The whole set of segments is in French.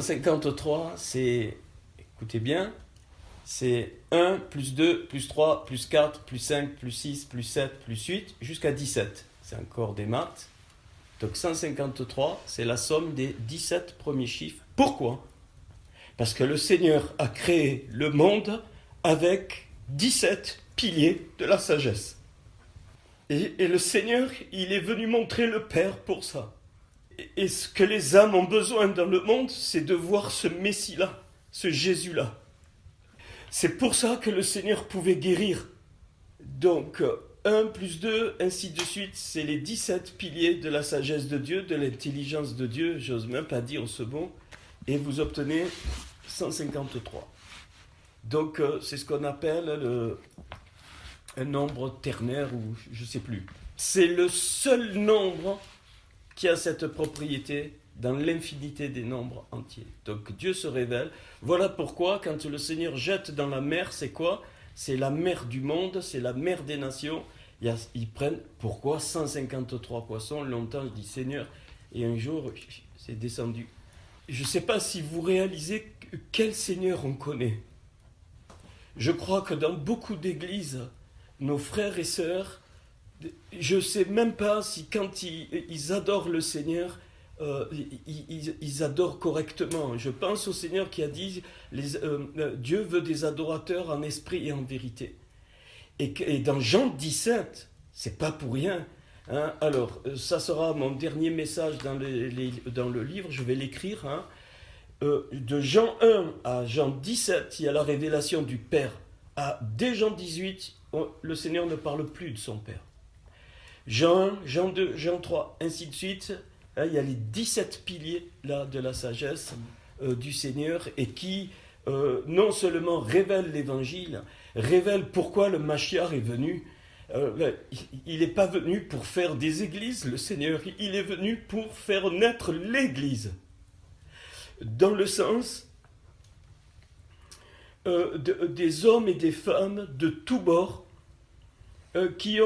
153, c'est, écoutez bien, c'est 1, plus 2, plus 3, plus 4, plus 5, plus 6, plus 7, plus 8, jusqu'à 17. C'est encore des maths. Donc 153, c'est la somme des 17 premiers chiffres. Pourquoi ? Parce que le Seigneur a créé le monde avec 17 piliers de la sagesse. Et le Seigneur, il est venu montrer le Père pour ça. Et ce que les âmes ont besoin dans le monde, c'est de voir ce Messie-là, ce Jésus-là. C'est pour ça que le Seigneur pouvait guérir. Donc, 1 plus 2, ainsi de suite, c'est les 17 piliers de la sagesse de Dieu, de l'intelligence de Dieu, j'ose même pas dire ce mot, et vous obtenez 153. Donc, c'est ce qu'on appelle un nombre ternaire, ou je ne sais plus. C'est le seul nombre qui a cette propriété dans l'infinité des nombres entiers. Donc Dieu se révèle. Voilà pourquoi quand le Seigneur jette dans la mer, c'est quoi ? C'est la mer du monde, c'est la mer des nations. Ils prennent, pourquoi 153 poissons ? Longtemps je dis Seigneur, et un jour c'est descendu. Je ne sais pas si vous réalisez quel Seigneur on connaît. Je crois que dans beaucoup d'églises, nos frères et sœurs, je ne sais même pas si quand ils adorent le Seigneur, ils adorent correctement. Je pense au Seigneur qui a dit Dieu veut des adorateurs en esprit et en vérité. Et dans Jean 17, c'est pas pour rien. Hein. Alors, ça sera mon dernier message dans le livre, je vais l'écrire. Hein. De Jean 1 à Jean 17, il y a la révélation du Père. Dès Jean 18, le Seigneur ne parle plus de son Père. Jean 1, Jean 2, Jean 3, ainsi de suite. Hein, il y a les 17 piliers là, de la sagesse du Seigneur et qui non seulement révèlent l'Évangile, révèlent pourquoi le Machiar est venu. Il n'est pas venu pour faire des églises, le Seigneur. Il est venu pour faire naître l'Église. Dans le sens des hommes et des femmes de tous bords qui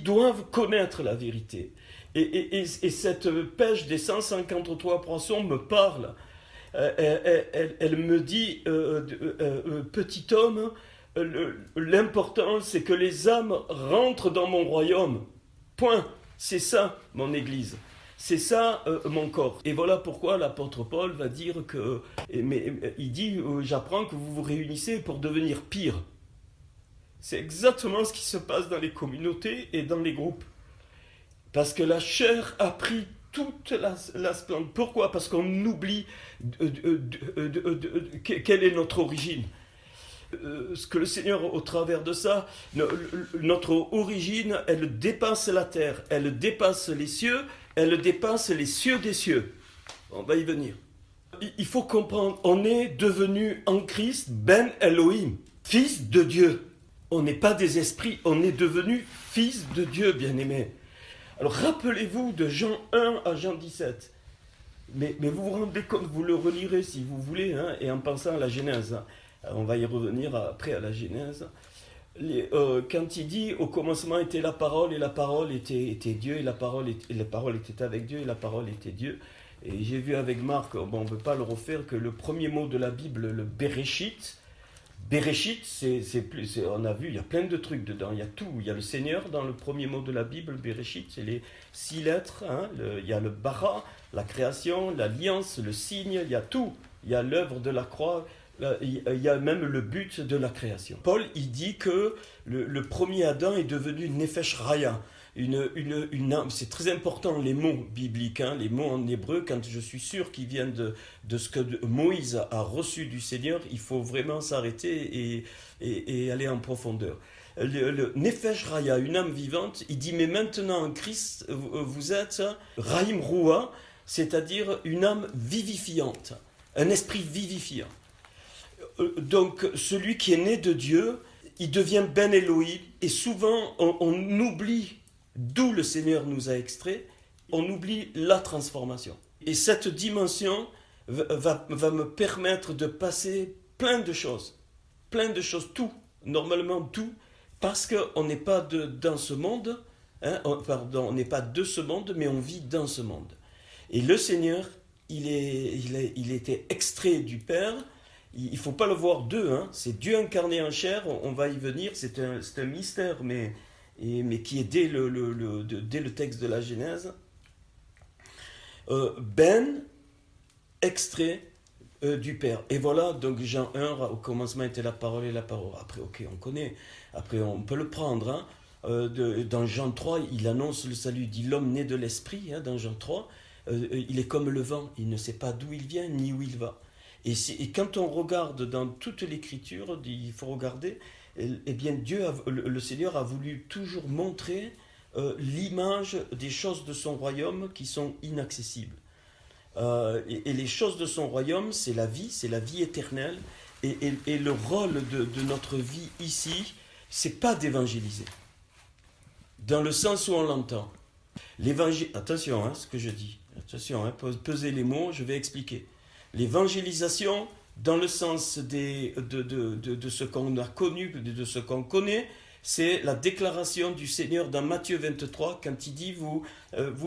doivent connaître la vérité. Et cette pêche des 153 poissons me parle. Elle me dit, petit homme, l'important c'est que les âmes rentrent dans mon royaume. Point. C'est ça mon église. C'est ça mon corps. Et voilà pourquoi l'apôtre Paul va dire que... il dit, j'apprends que vous vous réunissez pour devenir pire. C'est exactement ce qui se passe dans les communautés et dans les groupes. Parce que la chair a pris toute la splendeur. Pourquoi ? Parce qu'on oublie quelle est notre origine. Ce que le Seigneur, au travers de ça, notre origine, elle dépasse la terre, elle dépasse les cieux, elle dépasse les cieux des cieux. On va y venir. Il faut comprendre, on est devenu en Christ Ben Elohim, fils de Dieu. On n'est pas des esprits, on est devenu fils de Dieu, bien-aimés. Alors rappelez-vous de Jean 1 à Jean 17. Mais vous vous rendez compte, vous le relirez si vous voulez, hein, et en pensant à la Genèse. On va y revenir après à la Genèse. Quand il dit au commencement était la parole et la parole était Dieu et la parole était avec Dieu et la parole était Dieu. Et j'ai vu avec Marc, on ne peut pas le refaire, que le premier mot de la Bible, le Bereshit, on a vu, il y a plein de trucs dedans, il y a tout. Il y a le Seigneur dans le premier mot de la Bible, Bereshit, c'est les 6 lettres. Hein, il y a le bara, la création, l'alliance, le signe, il y a tout. Il y a l'œuvre de la croix, il y a même le but de la création. Paul, il dit que le premier Adam est devenu Nefesh Raya. Une âme. C'est très important les mots bibliques, hein, les mots en hébreu, quand je suis sûr qu'ils viennent de ce que Moïse a reçu du Seigneur, il faut vraiment s'arrêter et aller en profondeur. Le Nefesh Raya, une âme vivante, il dit mais maintenant en Christ vous êtes Raïm Roua, c'est-à-dire une âme vivifiante, un esprit vivifiant. Donc celui qui est né de Dieu, il devient Ben Elohim et souvent on oublie d'où le Seigneur nous a extraits, on oublie la transformation. Et cette dimension va me permettre de passer plein de choses, tout, normalement tout, parce qu'on n'est pas dans ce monde, hein, on n'est pas de ce monde, mais on vit dans ce monde. Et le Seigneur, il était extrait du Père. Il ne faut pas le voir d'eux, hein. C'est Dieu incarné en chair, on va y venir, c'est un mystère, mais qui est dès le texte de la Genèse. Extrait du Père. Et voilà, donc Jean 1, au commencement était la parole et la parole. Après, ok, on connaît, après on peut le prendre, hein. Dans Jean 3, il annonce le salut, il dit l'homme né de l'esprit, hein, dans Jean 3, il est comme le vent, il ne sait pas d'où il vient ni où il va. Et quand on regarde dans toute l'écriture, il faut regarder, eh bien le Seigneur a voulu toujours montrer l'image des choses de son royaume qui sont inaccessibles. Et les choses de son royaume, c'est la vie éternelle. Et le rôle de notre vie ici, c'est pas d'évangéliser. Dans le sens où on l'entend. Attention, hein, ce que je dis. Attention, hein, pesez les mots, je vais expliquer. L'évangélisation, dans le sens de ce qu'on a connu, de ce qu'on connaît, c'est la déclaration du Seigneur dans Matthieu 23, quand il dit vous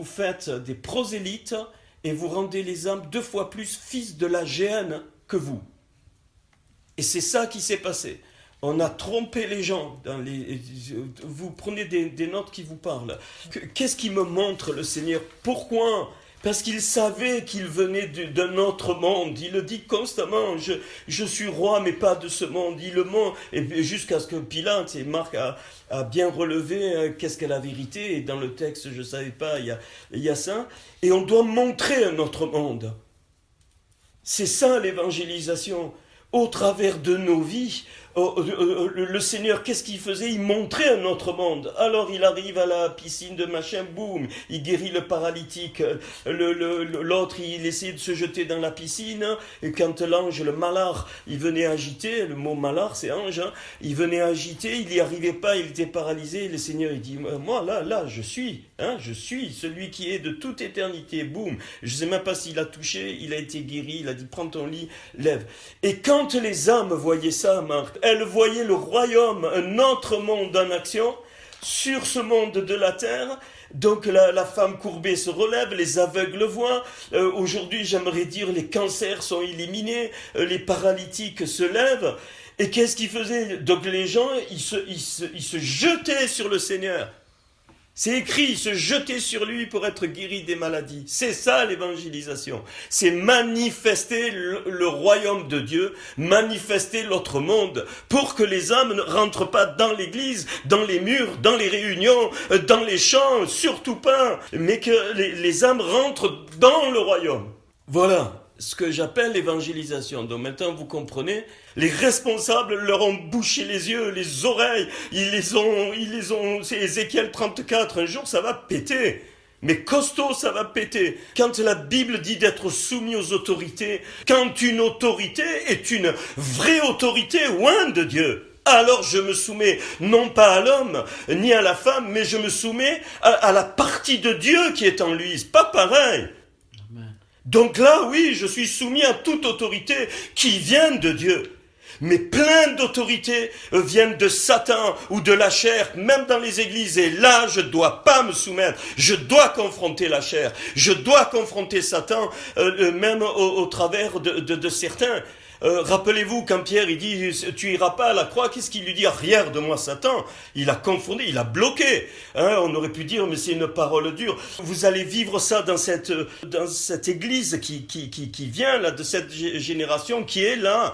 faites des prosélytes et vous rendez les âmes 2 fois plus fils de la géhenne que vous. Et c'est ça qui s'est passé. On a trompé les gens. Vous prenez des notes qui vous parlent. Qu'est-ce qui me montre le Seigneur? Pourquoi? Parce qu'il savait qu'il venait d'un autre monde. Il le dit constamment, je suis roi, mais pas de ce monde. Il le ment, et jusqu'à ce que Pilate, et Marc a bien relevé qu'est-ce qu'est la vérité. Et dans le texte, je ne savais pas, il y a ça. Et on doit montrer un autre monde. C'est ça l'évangélisation. Au travers de nos vies, le Seigneur, qu'est-ce qu'il faisait? Il montrait un autre monde. Alors il arrive à la piscine de machin, boum, il guérit le paralytique. L'autre, il essayait de se jeter dans la piscine. Et quand l'ange, le malard, il venait agiter, le mot malard, c'est ange, hein, il venait agiter, il n'y arrivait pas, il était paralysé. Et le Seigneur, il dit, moi, là, je suis celui qui est de toute éternité. Boum, je ne sais même pas s'il a touché, il a été guéri, il a dit, prends ton lit, lève. Et quand les âmes voyaient ça, Marc, elles voyaient le royaume, un autre monde en action, sur ce monde de la terre. Donc la femme courbée se relève, les aveugles voient. Aujourd'hui, j'aimerais dire, les cancers sont éliminés, les paralytiques se lèvent. Et qu'est-ce qu'ils faisaient? Donc les gens, ils se jetaient sur le Seigneur. C'est écrit, se jeter sur lui pour être guéri des maladies. C'est ça l'évangélisation. C'est manifester le royaume de Dieu, manifester l'autre monde, pour que les âmes ne rentrent pas dans l'église, dans les murs, dans les réunions, dans les champs, surtout pas, mais que les âmes rentrent dans le royaume. Voilà ce que j'appelle l'évangélisation. Donc maintenant vous comprenez, les responsables leur ont bouché les yeux, les oreilles, ils les ont, c'est Ézéchiel 34, un jour ça va péter. Mais costaud, ça va péter. Quand la Bible dit d'être soumis aux autorités, quand une autorité est une vraie autorité loin de Dieu, alors je me soumets non pas à l'homme, ni à la femme, mais je me soumets à la partie de Dieu qui est en lui. C'est pas pareil. Donc là, oui, je suis soumis à toute autorité qui vient de Dieu. Mais plein d'autorités viennent de Satan ou de la chair, même dans les églises. Et là, je ne dois pas me soumettre. Je dois confronter la chair. Je dois confronter Satan, même au travers de certains. Rappelez-vous quand Pierre il dit tu iras pas à la croix, qu'est-ce qu'il lui dit? Arrière de moi Satan. Il a confondu, il a bloqué. On aurait pu dire mais c'est une parole dure. Vous allez vivre ça dans cette église qui vient là, de cette génération qui est là.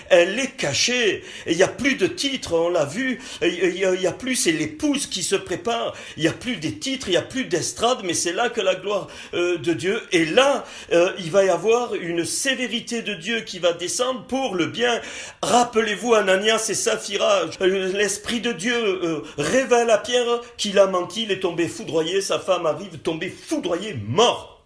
Elle est cachée. Et il y a plus de titres, on l'a vu. Il y a plus, c'est l'épouse qui se prépare. Il y a plus des titres, il y a plus d'estrade, mais c'est là que la gloire de Dieu. Et là, il va y avoir une sévérité de Dieu qui va descendre pour le bien. Rappelez-vous Ananias et Saphira, l'Esprit de Dieu révèle à Pierre qu'il a menti, il est tombé foudroyé, sa femme arrive tombée foudroyée, mort.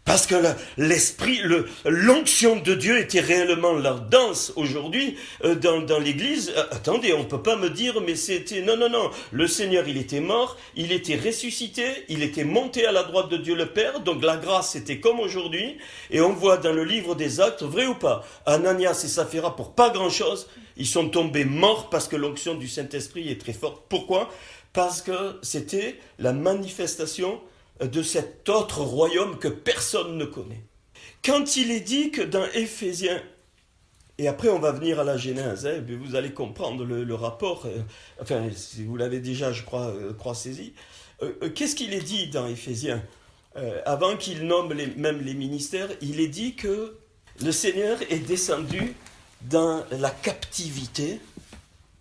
Parce que l'esprit, l'onction de Dieu était réellement la danse aujourd'hui dans l'église. Attendez, on ne peut pas me dire, mais c'était... Non. Le Seigneur, il était mort, il était ressuscité, il était monté à la droite de Dieu le Père. Donc la grâce, c'était comme aujourd'hui. Et on voit dans le livre des Actes, vrai ou pas, Ananias et Saphira, pour pas grand-chose, ils sont tombés morts parce que l'onction du Saint-Esprit est très forte. Pourquoi? Parce que c'était la manifestation de cet autre royaume que personne ne connaît. Quand il est dit que dans Éphésiens, et après on va venir à la Genèse, vous allez comprendre le rapport, enfin si vous l'avez déjà je crois saisi, qu'est-ce qu'il est dit dans Éphésiens avant qu'il nomme même les ministères, il est dit que le Seigneur est descendu dans la captivité,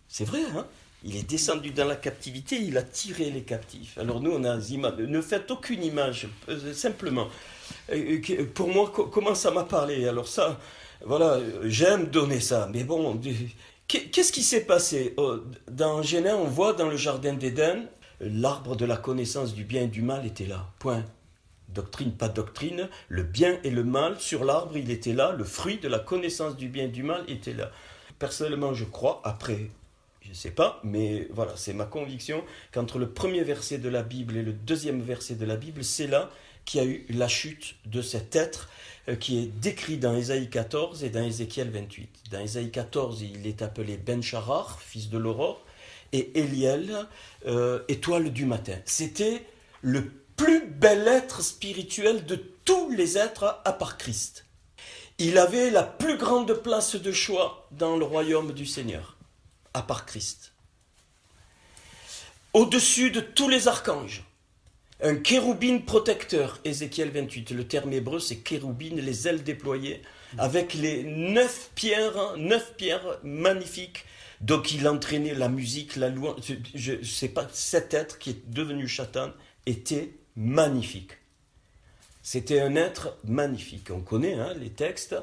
c'est vrai hein. Il est descendu dans la captivité, il a tiré les captifs. Alors nous, on a des images. Ne faites aucune image, simplement. Pour moi, comment ça m'a parlé? Alors ça, voilà, j'aime donner ça. Mais bon, qu'est-ce qui s'est passé? Dans Genèse, on voit dans le jardin d'Éden, l'arbre de la connaissance du bien et du mal était là. Point. Doctrine, pas doctrine. Le bien et le mal, sur l'arbre, il était là. Le fruit de la connaissance du bien et du mal était là. Personnellement, je crois, après... Je ne sais pas, mais voilà, c'est ma conviction qu'entre le premier verset de la Bible et le deuxième verset de la Bible, c'est là qu'il y a eu la chute de cet être qui est décrit dans Ésaïe 14 et dans Ézéchiel 28. Dans Ésaïe 14, il est appelé Ben-Sharar, fils de l'aurore, et Eliel, étoile du matin. C'était le plus bel être spirituel de tous les êtres à part Christ. Il avait la plus grande place de choix dans le royaume du Seigneur. À part Christ. Au-dessus de tous les archanges, un kéroubine protecteur, Ézéchiel 28, le terme hébreu c'est kéroubine, les ailes déployées, avec les 9 pierres magnifiques, donc il entraînait la musique, la louange, je ne sais pas, cet être qui est devenu Satan était magnifique. C'était un être magnifique, on connaît hein, les textes.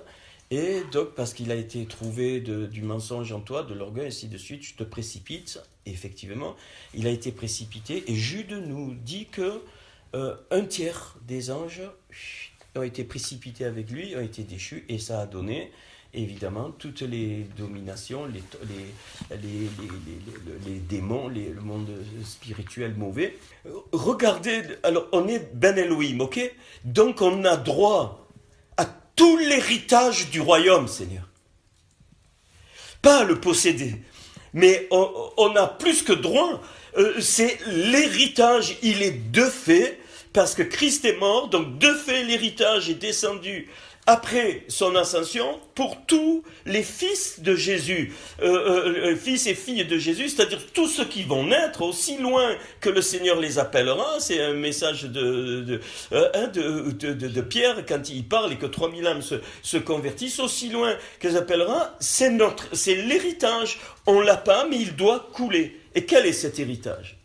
Et donc, parce qu'il a été trouvé du mensonge en toi, de l'orgueil, ainsi de suite, je te précipite. Et effectivement, il a été précipité. Et Jude nous dit que un tiers des anges ont été précipités avec lui, ont été déchus. Et ça a donné, évidemment, toutes les dominations, les démons, le monde spirituel mauvais. Regardez, alors on est Ben Elohim, ok? Donc on a droit tout l'héritage du royaume, Seigneur. Pas le posséder, mais on a plus que droit. C'est l'héritage, il est de fait, parce que Christ est mort, donc de fait l'héritage est descendu après son ascension pour tous les fils de Jésus, fils et filles de Jésus, c'est-à-dire tous ceux qui vont naître aussi loin que le Seigneur les appellera. C'est un message de Pierre quand il parle et que 3000 âmes se convertissent, aussi loin que les appellera, c'est l'héritage. On l'a pas, mais il doit couler. Et quel est cet héritage?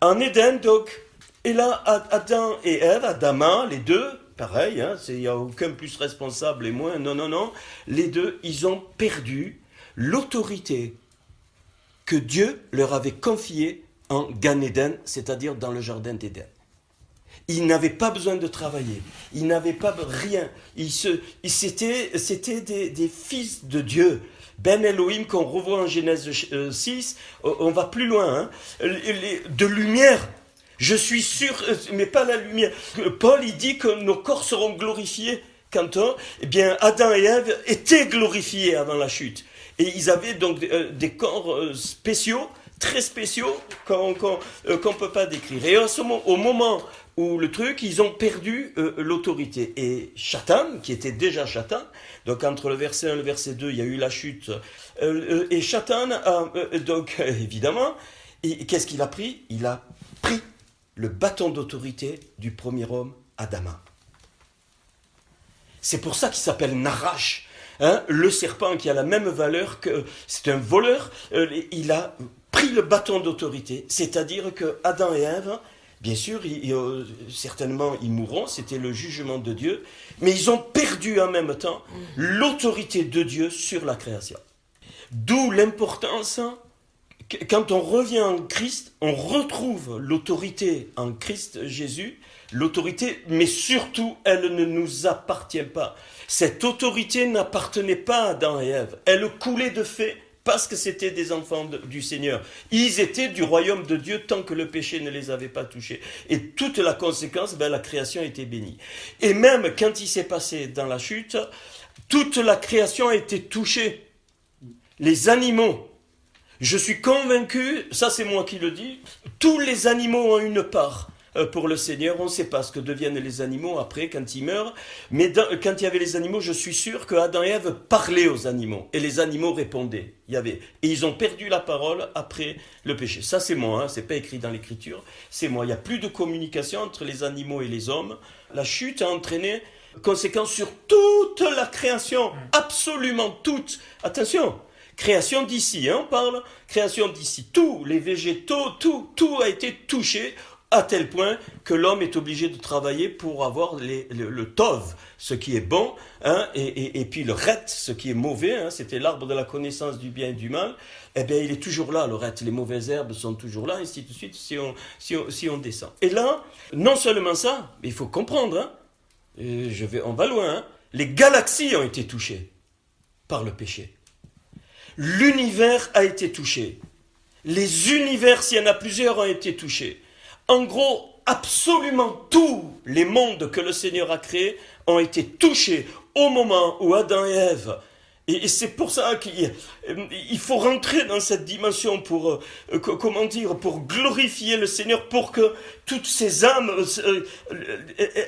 En Éden, donc, et là, Adam et Ève, Adama, les deux, pareil, hein, il n'y a aucun plus responsable et moins, non. Les deux, ils ont perdu l'autorité que Dieu leur avait confiée en Gan Éden, c'est-à-dire dans le jardin d'Éden. Ils n'avaient pas besoin de travailler, ils n'avaient pas rien, c'était des fils de Dieu. Ben Elohim qu'on revoit en Genèse 6, on va plus loin, hein, de lumière. Je suis sûr, mais pas la lumière. Paul, il dit que nos corps seront glorifiés quand eh bien, Adam et Ève étaient glorifiés avant la chute. Et ils avaient donc des corps spéciaux, très spéciaux, qu'on ne peut pas décrire. Et au moment où le truc, ils ont perdu l'autorité. Et Satan, qui était déjà Satan, donc entre le verset 1 et le verset 2, il y a eu la chute. Et Satan, donc évidemment, qu'est-ce qu'il a pris? Il a pris le bâton d'autorité du premier homme, Adama. C'est pour ça qu'il s'appelle Narash, hein, le serpent qui a la même valeur que... C'est un voleur, il a pris le bâton d'autorité, c'est-à-dire que Adam et Ève, bien sûr, certainement ils mourront, c'était le jugement de Dieu, mais ils ont perdu en même temps l'autorité de Dieu sur la création. D'où l'importance... Quand on revient en Christ, on retrouve l'autorité en Christ Jésus, l'autorité, mais surtout, elle ne nous appartient pas. Cette autorité n'appartenait pas à Adam et Ève. Elle coulait de fait parce que c'était des enfants du Seigneur. Ils étaient du royaume de Dieu tant que le péché ne les avait pas touchés. Et toute la conséquence, la création était bénie. Et même quand il s'est passé dans la chute, toute la création a été touchée. Les animaux, je suis convaincu, ça c'est moi qui le dis, tous les animaux ont une part pour le Seigneur. On ne sait pas ce que deviennent les animaux après, quand ils meurent. Mais quand il y avait les animaux, je suis sûr que Adam et Ève parlaient aux animaux. Et les animaux répondaient. Et ils ont perdu la parole après le péché. Ça, c'est moi, c'est pas écrit dans l'Écriture. C'est moi. Il n'y a plus de communication entre les animaux et les hommes. La chute a entraîné conséquences sur toute la création. Absolument toute. Attention, création d'ici, on parle. Création d'ici. Tous les végétaux, tout a été touché à tel point que l'homme est obligé de travailler pour avoir le tov, ce qui est bon, et puis le ret, ce qui est mauvais, c'était l'arbre de la connaissance du bien et du mal, eh bien il est toujours là, le ret, les mauvaises herbes sont toujours là, et ainsi de suite, si on descend. Et là, non seulement ça, mais il faut comprendre, on va loin, les galaxies ont été touchées par le péché. L'univers a été touché. Les univers, s'il y en a plusieurs, ont été touchés. En gros, absolument tous les mondes que le Seigneur a créés ont été touchés au moment où Adam et Ève. Et c'est pour ça qu'il faut rentrer dans cette dimension pour glorifier le Seigneur, pour que toutes ces âmes,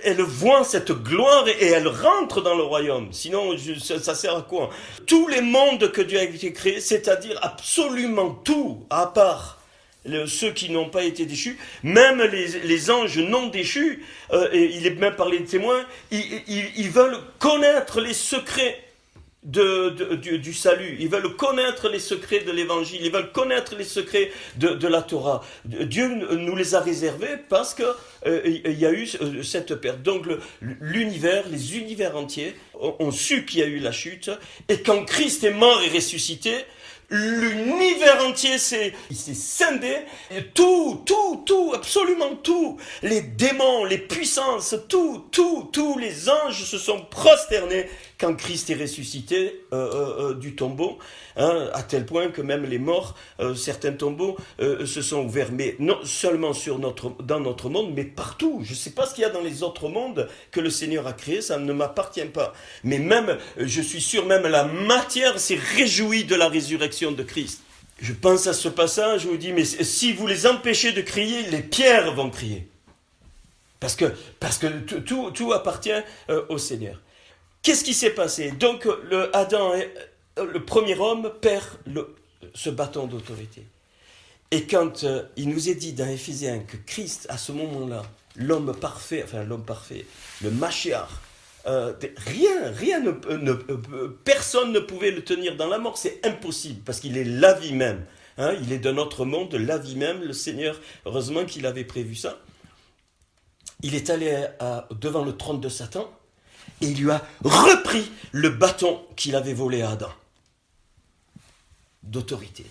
elles voient cette gloire et elles rentrent dans le royaume. Sinon, ça sert à quoi? Tous les mondes que Dieu a créés, c'est-à-dire absolument tout, à part ceux qui n'ont pas été déchus, même les anges non déchus, et il est même parlé de témoins, ils veulent connaître les secrets du salut, ils veulent connaître les secrets de l'évangile, ils veulent connaître les secrets de la Torah. Dieu nous les a réservés parce que il y a eu cette perte. Donc l'univers, les univers entiers ont su qu'il y a eu la chute, et quand Christ est mort et ressuscité, l'univers entier il s'est scindé, et tout, absolument tout, les démons, les puissances, tous les anges se sont prosternés quand Christ est ressuscité du tombeau, à tel point que même les morts, certains tombeaux se sont ouverts, mais non seulement dans notre monde, mais partout. Je ne sais pas ce qu'il y a dans les autres mondes que le Seigneur a créé, ça ne m'appartient pas. Mais même, je suis sûr, même la matière s'est réjouie de la résurrection de Christ. Je pense à ce passage, je vous dis, mais si vous les empêchez de crier, les pierres vont crier. Parce que tout appartient au Seigneur. Qu'est-ce qui s'est passé? Donc, le premier homme perd ce bâton d'autorité. Et quand il nous est dit dans Éphésiens que Christ, à ce moment-là, l'homme parfait, le Mashiach, personne ne pouvait le tenir dans la mort, c'est impossible, parce qu'il est la vie même. Il est de notre monde, la vie même, le Seigneur, heureusement qu'il avait prévu ça. Il est allé devant le trône de Satan, et il lui a repris le bâton qu'il avait volé à Adam, d'autorité.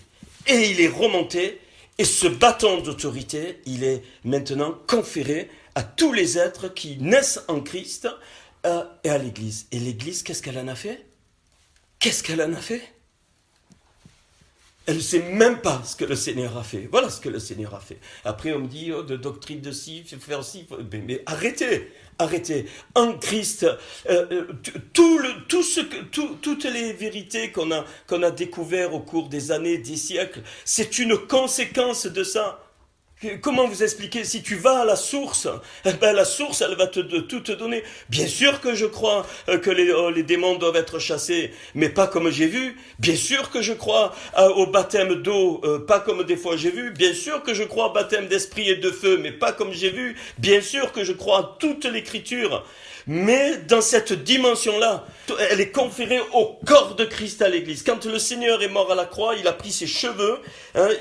Et il est remonté, et ce bâton d'autorité, il est maintenant conféré à tous les êtres qui naissent en Christ et à l'Église. Et l'Église, qu'est-ce qu'elle en a fait? Elle ne sait même pas ce que le Seigneur a fait. Voilà ce que le Seigneur a fait. Après, on me dit, de doctrine de ci, faire ci. Mais arrêtez. En Christ, toutes les vérités qu'on a découvertes au cours des années, des siècles, c'est une conséquence de ça. Comment vous expliquer? Si tu vas à la source, la source, elle va tout te donner. Bien sûr que je crois que les démons doivent être chassés, mais pas comme j'ai vu. Bien sûr que je crois au baptême d'eau, pas comme des fois j'ai vu. Bien sûr que je crois au baptême d'esprit et de feu, mais pas comme j'ai vu. Bien sûr que je crois à toute l'écriture. Mais dans cette dimension-là, elle est conférée au corps de Christ à l'Église. Quand le Seigneur est mort à la croix, il a pris ses cheveux.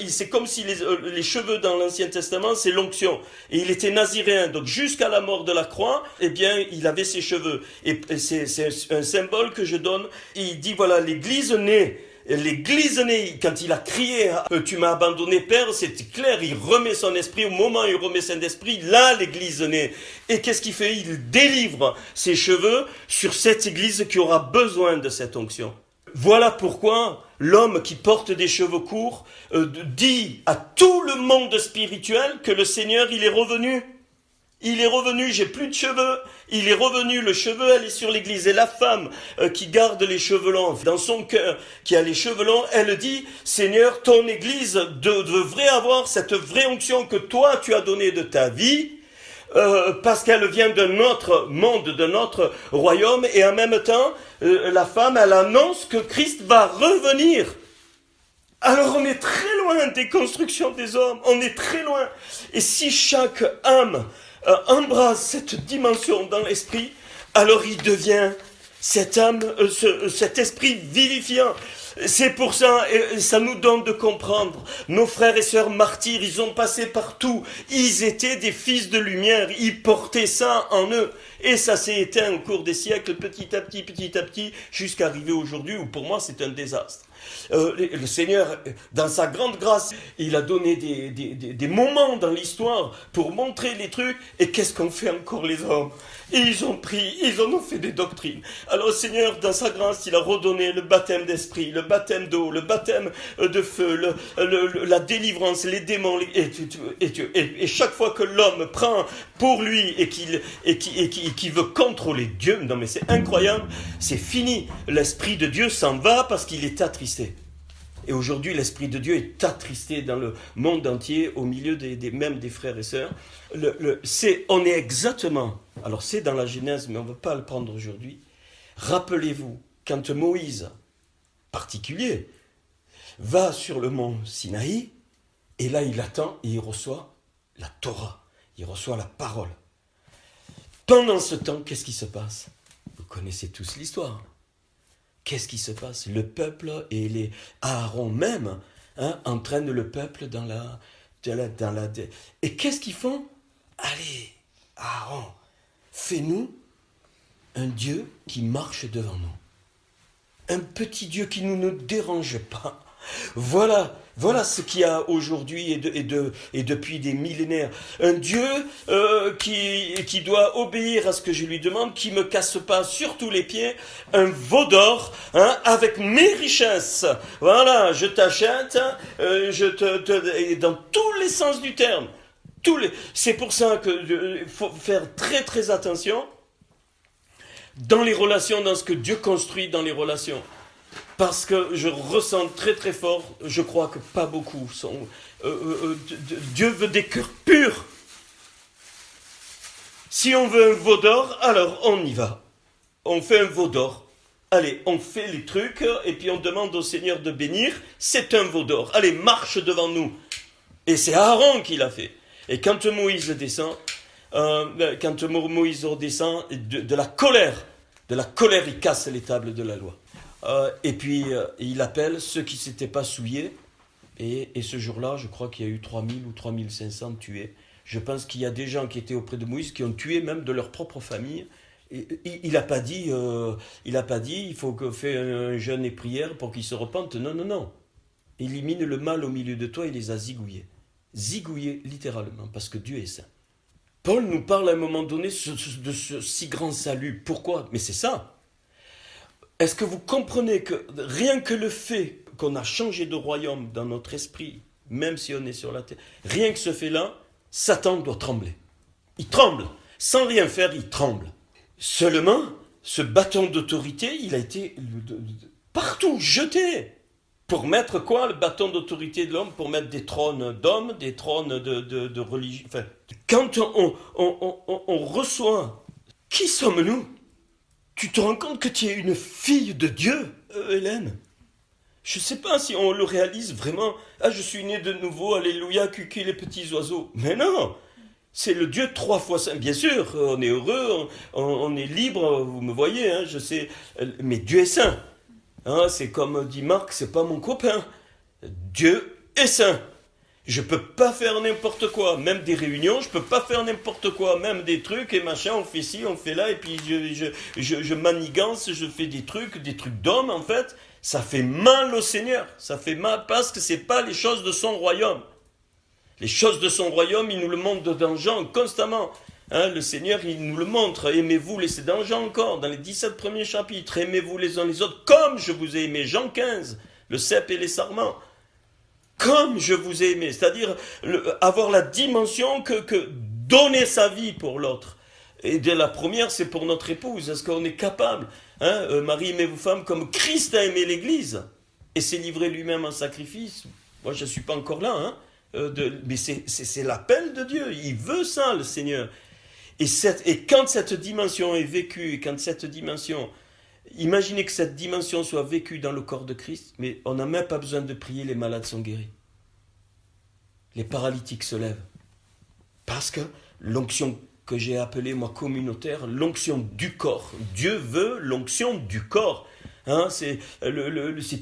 C'est comme si les cheveux dans l'Ancien Testament, c'est l'onction. Et il était naziréen. Donc jusqu'à la mort de la croix, eh bien, il avait ses cheveux. Et c'est un symbole que je donne. Et il dit, voilà, l'Église née. L'Église née, quand il a crié « Tu m'as abandonné, Père », c'est clair, il remet son esprit, au moment où il remet son esprit, là l'Église née. Et qu'est-ce qu'il fait? Il délivre ses cheveux sur cette Église qui aura besoin de cette onction. Voilà pourquoi l'homme qui porte des cheveux courts dit à tout le monde spirituel que le Seigneur, il est revenu. Il est revenu, j'ai plus de cheveux. Il est revenu, le cheveu, elle est sur l'Église. Et la femme qui garde les cheveux longs dans son cœur, qui a les cheveux longs, elle dit, Seigneur, ton Église devrait avoir cette vraie onction que toi, tu as donnée de ta vie. parce qu'elle vient de notre monde, de notre royaume, et en même temps, la femme, elle annonce que Christ va revenir. Alors on est très loin des constructions des hommes, on est très loin. Et si chaque âme embrasse cette dimension dans l'esprit, alors il devient cette âme, cet esprit vivifiant. C'est pour ça, et ça nous donne de comprendre, nos frères et sœurs martyrs, ils ont passé partout, ils étaient des fils de lumière, ils portaient ça en eux, et ça s'est éteint au cours des siècles, petit à petit, jusqu'à arriver aujourd'hui, où pour moi c'est un désastre. Le Seigneur, dans sa grande grâce, il a donné des moments dans l'histoire pour montrer les trucs, et qu'est-ce qu'ont fait encore les hommes? Et ils en ont fait des doctrines. Alors le Seigneur, dans sa grâce, il a redonné le baptême d'esprit, le baptême d'eau, le baptême de feu, la délivrance, les démons, et chaque fois que l'homme prend pour lui et qui veut contrôler Dieu, non mais c'est incroyable, c'est fini. L'Esprit de Dieu s'en va parce qu'il est attristé. Et aujourd'hui, l'Esprit de Dieu est attristé dans le monde entier, au milieu même des frères et sœurs. On est exactement, alors c'est dans la Genèse, mais on ne va pas le prendre aujourd'hui. Rappelez-vous, quand Moïse, particulier, va sur le mont Sinaï, et là il attend et il reçoit la Torah, il reçoit la parole. Pendant ce temps, qu'est-ce qui se passe? Vous connaissez tous l'histoire. Qu'est-ce qui se passe? Le peuple et les Aaron même entraînent le peuple dans la. Et qu'est-ce qu'ils font? Allez, Aaron, fais-nous un Dieu qui marche devant nous. Un petit Dieu qui ne nous dérange pas. Voilà ce qu'il y a aujourd'hui et depuis des millénaires. Un Dieu qui doit obéir à ce que je lui demande, qui ne me casse pas sur tous les pieds. Un veau d'or avec mes richesses. Voilà, je t'achète, et dans tous les sens du terme. C'est pour ça qu'il faut faire très très attention dans les relations, dans ce que Dieu construit dans les relations. Parce que je ressens très très fort, je crois que pas beaucoup sont... Dieu veut des cœurs purs. Si on veut un veau d'or, alors on y va. On fait un veau d'or. Allez, on fait les trucs, et puis on demande au Seigneur de bénir. C'est un veau d'or. Allez, marche devant nous. Et c'est Aaron qui l'a fait. Et quand Moïse descend, de la colère, il casse les tables de la loi. Et puis, il appelle ceux qui ne s'étaient pas souillés. Et ce jour-là, je crois qu'il y a eu 3000 ou 3500 tués. Je pense qu'il y a des gens qui étaient auprès de Moïse qui ont tué même de leur propre famille. Et, il n'a pas dit, il faut que fait un jeûne et prière pour qu'ils se repentent. Non. Élimine le mal au milieu de toi et les a zigouillés. Zigouillés littéralement, parce que Dieu est saint. Paul nous parle à un moment donné de ce si grand salut. Pourquoi? Mais c'est ça. Est-ce que vous comprenez que rien que le fait qu'on a changé de royaume dans notre esprit, même si on est sur la terre, rien que ce fait-là, Satan doit trembler. Il tremble. Sans rien faire, il tremble. Seulement, ce bâton d'autorité, il a été partout jeté. Pour mettre quoi, le bâton d'autorité de l'homme? Pour mettre des trônes d'hommes, des trônes de religion. Enfin, quand on reçoit, qui sommes-nous? Tu te rends compte que tu es une fille de Dieu, Hélène? Je ne sais pas si on le réalise vraiment. Ah, je suis né de nouveau, alléluia, cucu les petits oiseaux. Mais non, c'est le Dieu 3 fois saint. Bien sûr, on est heureux, on est libre, vous me voyez, je sais. Mais Dieu est saint. C'est comme dit Marc, c'est pas mon copain. Dieu est saint. Je peux pas faire n'importe quoi, même des réunions, je peux pas faire n'importe quoi, même des trucs et machin, on fait ci, on fait là, et puis je manigance, je fais des trucs d'homme en fait. Ça fait mal au Seigneur, ça fait mal parce que c'est pas les choses de son royaume. Les choses de son royaume, il nous le montre dans Jean constamment. Le Seigneur, il nous le montre. Aimez-vous, c'est dans Jean encore, dans les 17 premiers chapitres. Aimez-vous les uns les autres comme je vous ai aimé. Jean 15, le cep et les sarments. Comme je vous ai aimé, c'est-à-dire avoir la dimension que donner sa vie pour l'autre. Et dès la première, c'est pour notre épouse. Est-ce qu'on est capable? Marie, aimez-vous femme comme Christ a aimé l'Église et s'est livré lui-même en sacrifice. Moi, je ne suis pas encore là, mais c'est l'appel de Dieu. Il veut ça, le Seigneur. Et quand cette dimension est vécue, et quand cette dimension, imaginez que cette dimension soit vécue dans le corps de Christ, mais on n'a même pas besoin de prier, les malades sont guéris. Les paralytiques se lèvent. Parce que l'onction que j'ai appelée, moi, communautaire, l'onction du corps. Dieu veut l'onction du corps. Hein, c'est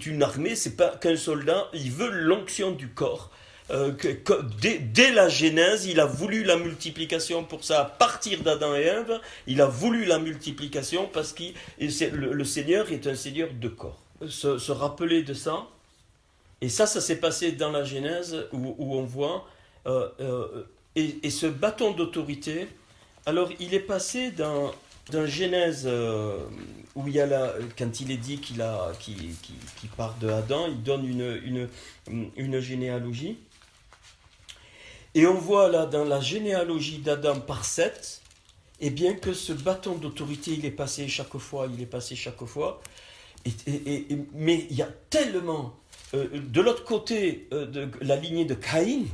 une armée, c'est pas qu'un soldat, il veut l'onction du corps. Dès la Genèse, il a voulu la multiplication pour ça. À partir d'Adam et Ève, il a voulu la multiplication parce que le Seigneur est un Seigneur de corps. Se rappeler de ça, et ça s'est passé dans la Genèse où on voit, et ce bâton d'autorité, alors il est passé dans Genèse où il y a quand il est dit qu'il part de Adam, il donne une généalogie. Et on voit là dans la généalogie d'Adam par Seth, eh bien que ce bâton d'autorité, il est passé chaque fois. Mais il y a tellement, de l'autre côté de la lignée de Caïn,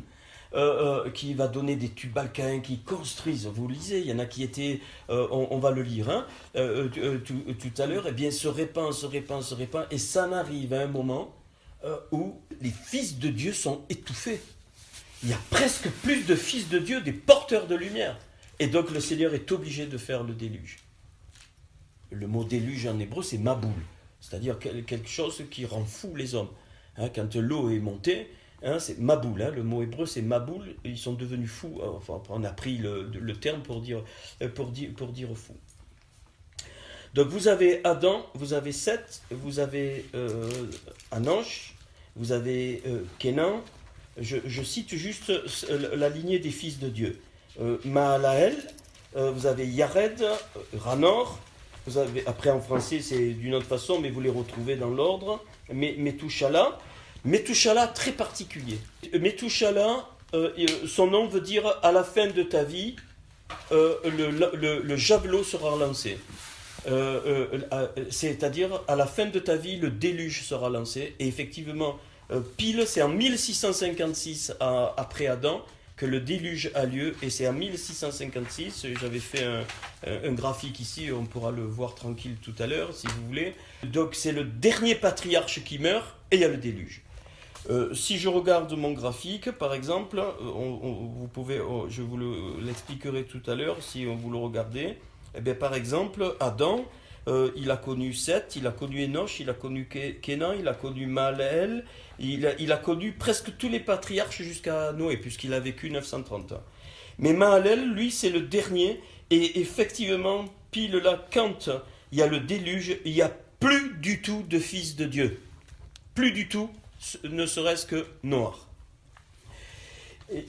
qui va donner des Tubal-Caïn qui construisent, vous lisez, il y en a qui étaient, on va le lire tout à l'heure, eh bien se répand, et ça n'arrive à un moment où les fils de Dieu sont étouffés. Il y a presque plus de fils de Dieu, des porteurs de lumière. Et donc le Seigneur est obligé de faire le déluge. Le mot déluge en hébreu, c'est maboul, c'est-à-dire quelque chose qui rend fou les hommes. Hein, quand l'eau est montée, c'est maboul, le mot hébreu c'est maboul, ils sont devenus fous. Enfin, on a pris le terme pour dire fou. Donc vous avez Adam, vous avez Seth, vous avez Anosh, vous avez Kénan. Je cite juste la lignée des fils de Dieu. Mahalaël, vous avez Yared, Ranor, vous avez, après en français c'est d'une autre façon, mais vous les retrouvez dans l'ordre. Metouchala, très particulier. Metouchala, son nom veut dire à la fin de ta vie, le javelot sera lancé. C'est-à-dire à la fin de ta vie, le déluge sera lancé. Et effectivement, pile, c'est en 1656 après Adam que le déluge a lieu. Et c'est en 1656, j'avais fait un graphique ici, on pourra le voir tranquille tout à l'heure si vous voulez. Donc c'est le dernier patriarche qui meurt et il y a le déluge. Si je regarde mon graphique, par exemple, je vous l'expliquerai tout à l'heure si vous le regardez. Eh bien, par exemple, Adam, il a connu Seth, il a connu Enoch, il a connu Kénan, il a connu Mahalaël, il a connu presque tous les patriarches jusqu'à Noé, puisqu'il a vécu 930 ans. Mais Mahalaël, lui, c'est le dernier, et effectivement, pile là, quand il y a le déluge, il n'y a plus du tout de fils de Dieu. Plus du tout, ne serait-ce que Noir.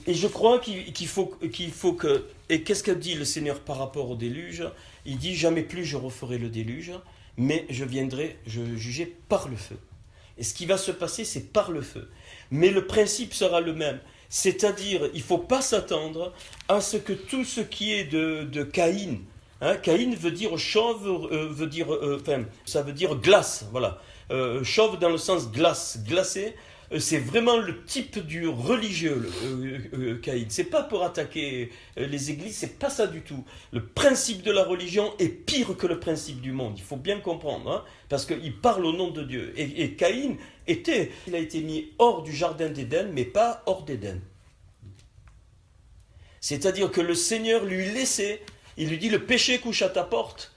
Et je crois qu'il faut que... Et qu'est-ce que dit le Seigneur par rapport au déluge ? Il dit, jamais plus je referai le déluge, mais je jugerai par le feu. Et ce qui va se passer, c'est par le feu. Mais le principe sera le même. C'est-à-dire, il ne faut pas s'attendre à ce que tout ce qui est de Caïn, Caïn veut dire chauve, ça veut dire glace, voilà. Chauve dans le sens glace, glacé, c'est vraiment le type du religieux, Caïn. C'est pas pour attaquer les églises, c'est pas ça du tout. Le principe de la religion est pire que le principe du monde, il faut bien comprendre, parce qu'il parle au nom de Dieu. Et Caïn il a été mis hors du jardin d'Éden, mais pas hors d'Éden. C'est-à-dire que le Seigneur lui laissait, il lui dit le péché couche à ta porte,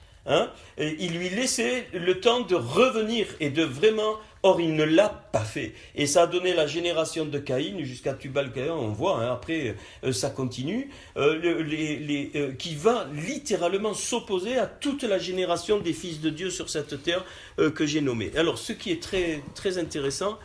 et il lui laissait le temps de revenir et de vraiment... Or, il ne l'a pas fait. Et ça a donné la génération de Caïn jusqu'à Tubal-Caïn, on voit, après ça continue, qui va littéralement s'opposer à toute la génération des fils de Dieu sur cette terre que j'ai nommée. Alors, ce qui est très, très intéressant,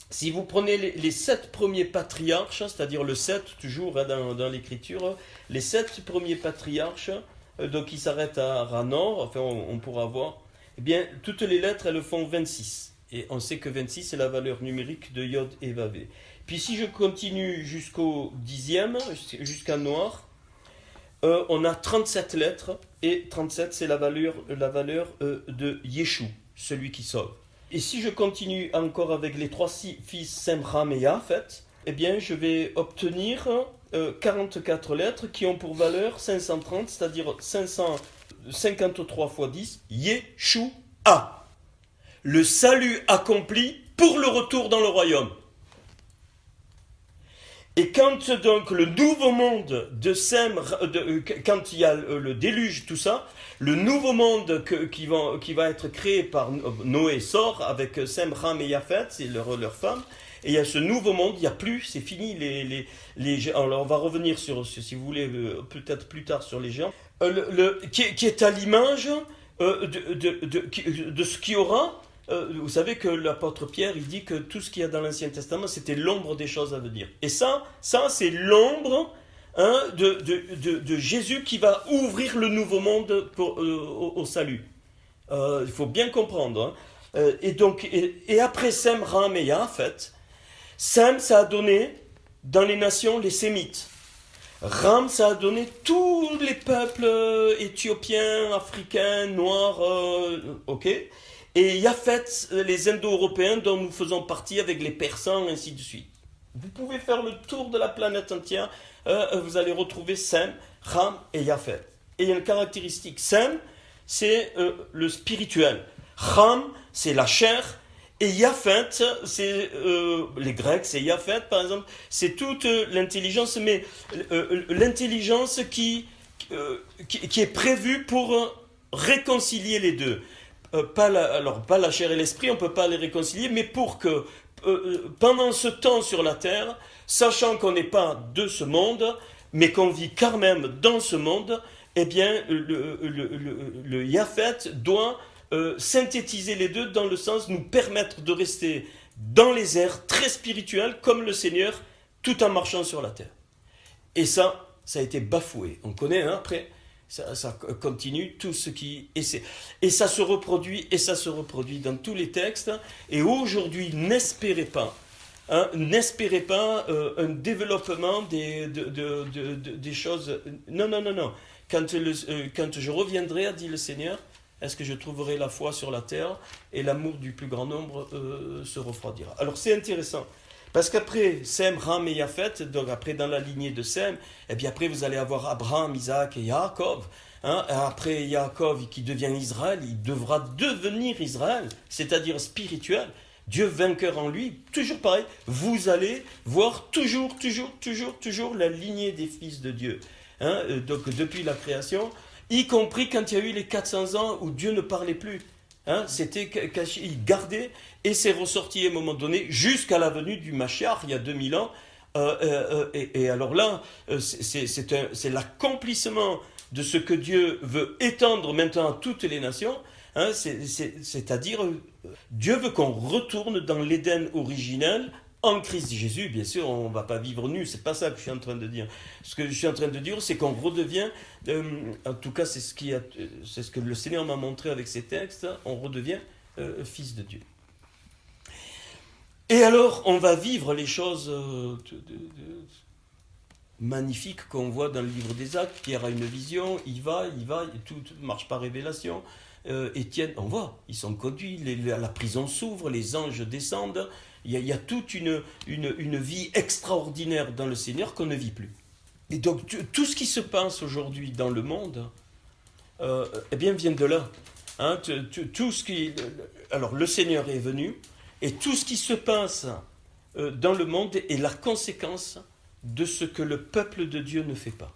si vous prenez les 7 premiers patriarches, c'est-à-dire le 7, toujours dans l'écriture, les 7 premiers patriarches, donc ils s'arrêtent à Ranor, enfin on pourra voir, eh bien, toutes les lettres, elles font 26. Et on sait que 26, c'est la valeur numérique de Yod et Vavé. Puis si je continue jusqu'au 10e, jusqu'à Noir, on a 37 lettres, et 37, c'est la valeur de Yeshua, celui qui sauve. Et si je continue encore avec les 3 fils Semram et Yafet, eh bien, je vais obtenir 44 lettres qui ont pour valeur 530, c'est-à-dire 553 fois 10, Yeshua. Le salut accompli pour le retour dans le royaume. Et quand donc le nouveau monde de Sem, quand il y a le déluge, tout ça, le nouveau monde qui va être créé par Noé sort avec Sem, Ham et Japhet, c'est leur femme, et il y a ce nouveau monde, il n'y a plus, c'est fini alors on va revenir sur, si vous voulez, peut-être plus tard sur les géants, qui est à l'image de ce qui aura. Vous savez que l'apôtre Pierre, il dit que tout ce qu'il y a dans l'Ancien Testament, c'était l'ombre des choses à venir. Et ça c'est l'ombre de Jésus qui va ouvrir le nouveau monde au salut. Il faut bien comprendre. Et après Sem, Ram et Japhet, Sem, ça a donné dans les nations les Sémites. Ram, ça a donné tous les peuples éthiopiens, africains, noirs, ok. Et Japhet, les Indo-Européens dont nous faisons partie avec les Persans, ainsi de suite. Vous pouvez faire le tour de la planète entière, vous allez retrouver Sem, Ram et Japhet. Et il y a une caractéristique. Sem, c'est le spirituel. Ram, c'est la chair. Et Japhet, c'est les Grecs, c'est Japhet par exemple, c'est toute l'intelligence, mais l'intelligence qui est prévue pour réconcilier les deux. Pas la chair et l'esprit, on ne peut pas les réconcilier, mais pour que pendant ce temps sur la terre, sachant qu'on n'est pas de ce monde, mais qu'on vit quand même dans ce monde, eh bien le Japhet doit synthétiser les deux dans le sens de nous permettre de rester dans les airs très spirituels comme le Seigneur tout en marchant sur la terre. Et ça a été bafoué. On connaît après. Ça continue, tout ce qui... Et ça se reproduit dans tous les textes. Et aujourd'hui, n'espérez pas un développement des choses... Non. Quand je reviendrai, a dit le Seigneur, est-ce que je trouverai la foi sur la terre et l'amour du plus grand nombre se refroidira. Alors c'est intéressant. Parce qu'après Sem, Ram et Japhet, donc après dans la lignée de Sem, et bien après vous allez avoir Abraham, Isaac et Yaakov. Après Yaakov qui devient Israël, il devra devenir Israël, c'est-à-dire spirituel. Dieu vainqueur en lui, toujours pareil. Vous allez voir toujours la lignée des fils de Dieu. Donc depuis la création, y compris quand il y a eu les 400 ans où Dieu ne parlait plus. C'était caché, il gardait, et c'est ressorti à un moment donné jusqu'à la venue du Mashiach il y a 2000 ans. Et alors là, c'est l'accomplissement de ce que Dieu veut étendre maintenant à toutes les nations. C'est-à-dire, Dieu veut qu'on retourne dans l'Éden originel en Christ Jésus. Bien sûr, on ne va pas vivre nu, c'est pas ça que je suis en train de dire. Ce que je suis en train de dire, c'est qu'on redevient, en tout cas c'est ce que le Seigneur m'a montré avec ces textes, on redevient fils de Dieu. Et alors, on va vivre les choses magnifiques qu'on voit dans le livre des Actes. Pierre a une vision, il va, tout marche par révélation. Étienne, on voit, ils sont conduits, la prison s'ouvre, les anges descendent. Il y a toute une vie extraordinaire dans le Seigneur qu'on ne vit plus. Et donc, tout ce qui se passe aujourd'hui dans le monde, eh bien, vient de là. Tout ce qui... Alors, le Seigneur est venu, et tout ce qui se passe dans le monde est la conséquence de ce que le peuple de Dieu ne fait pas.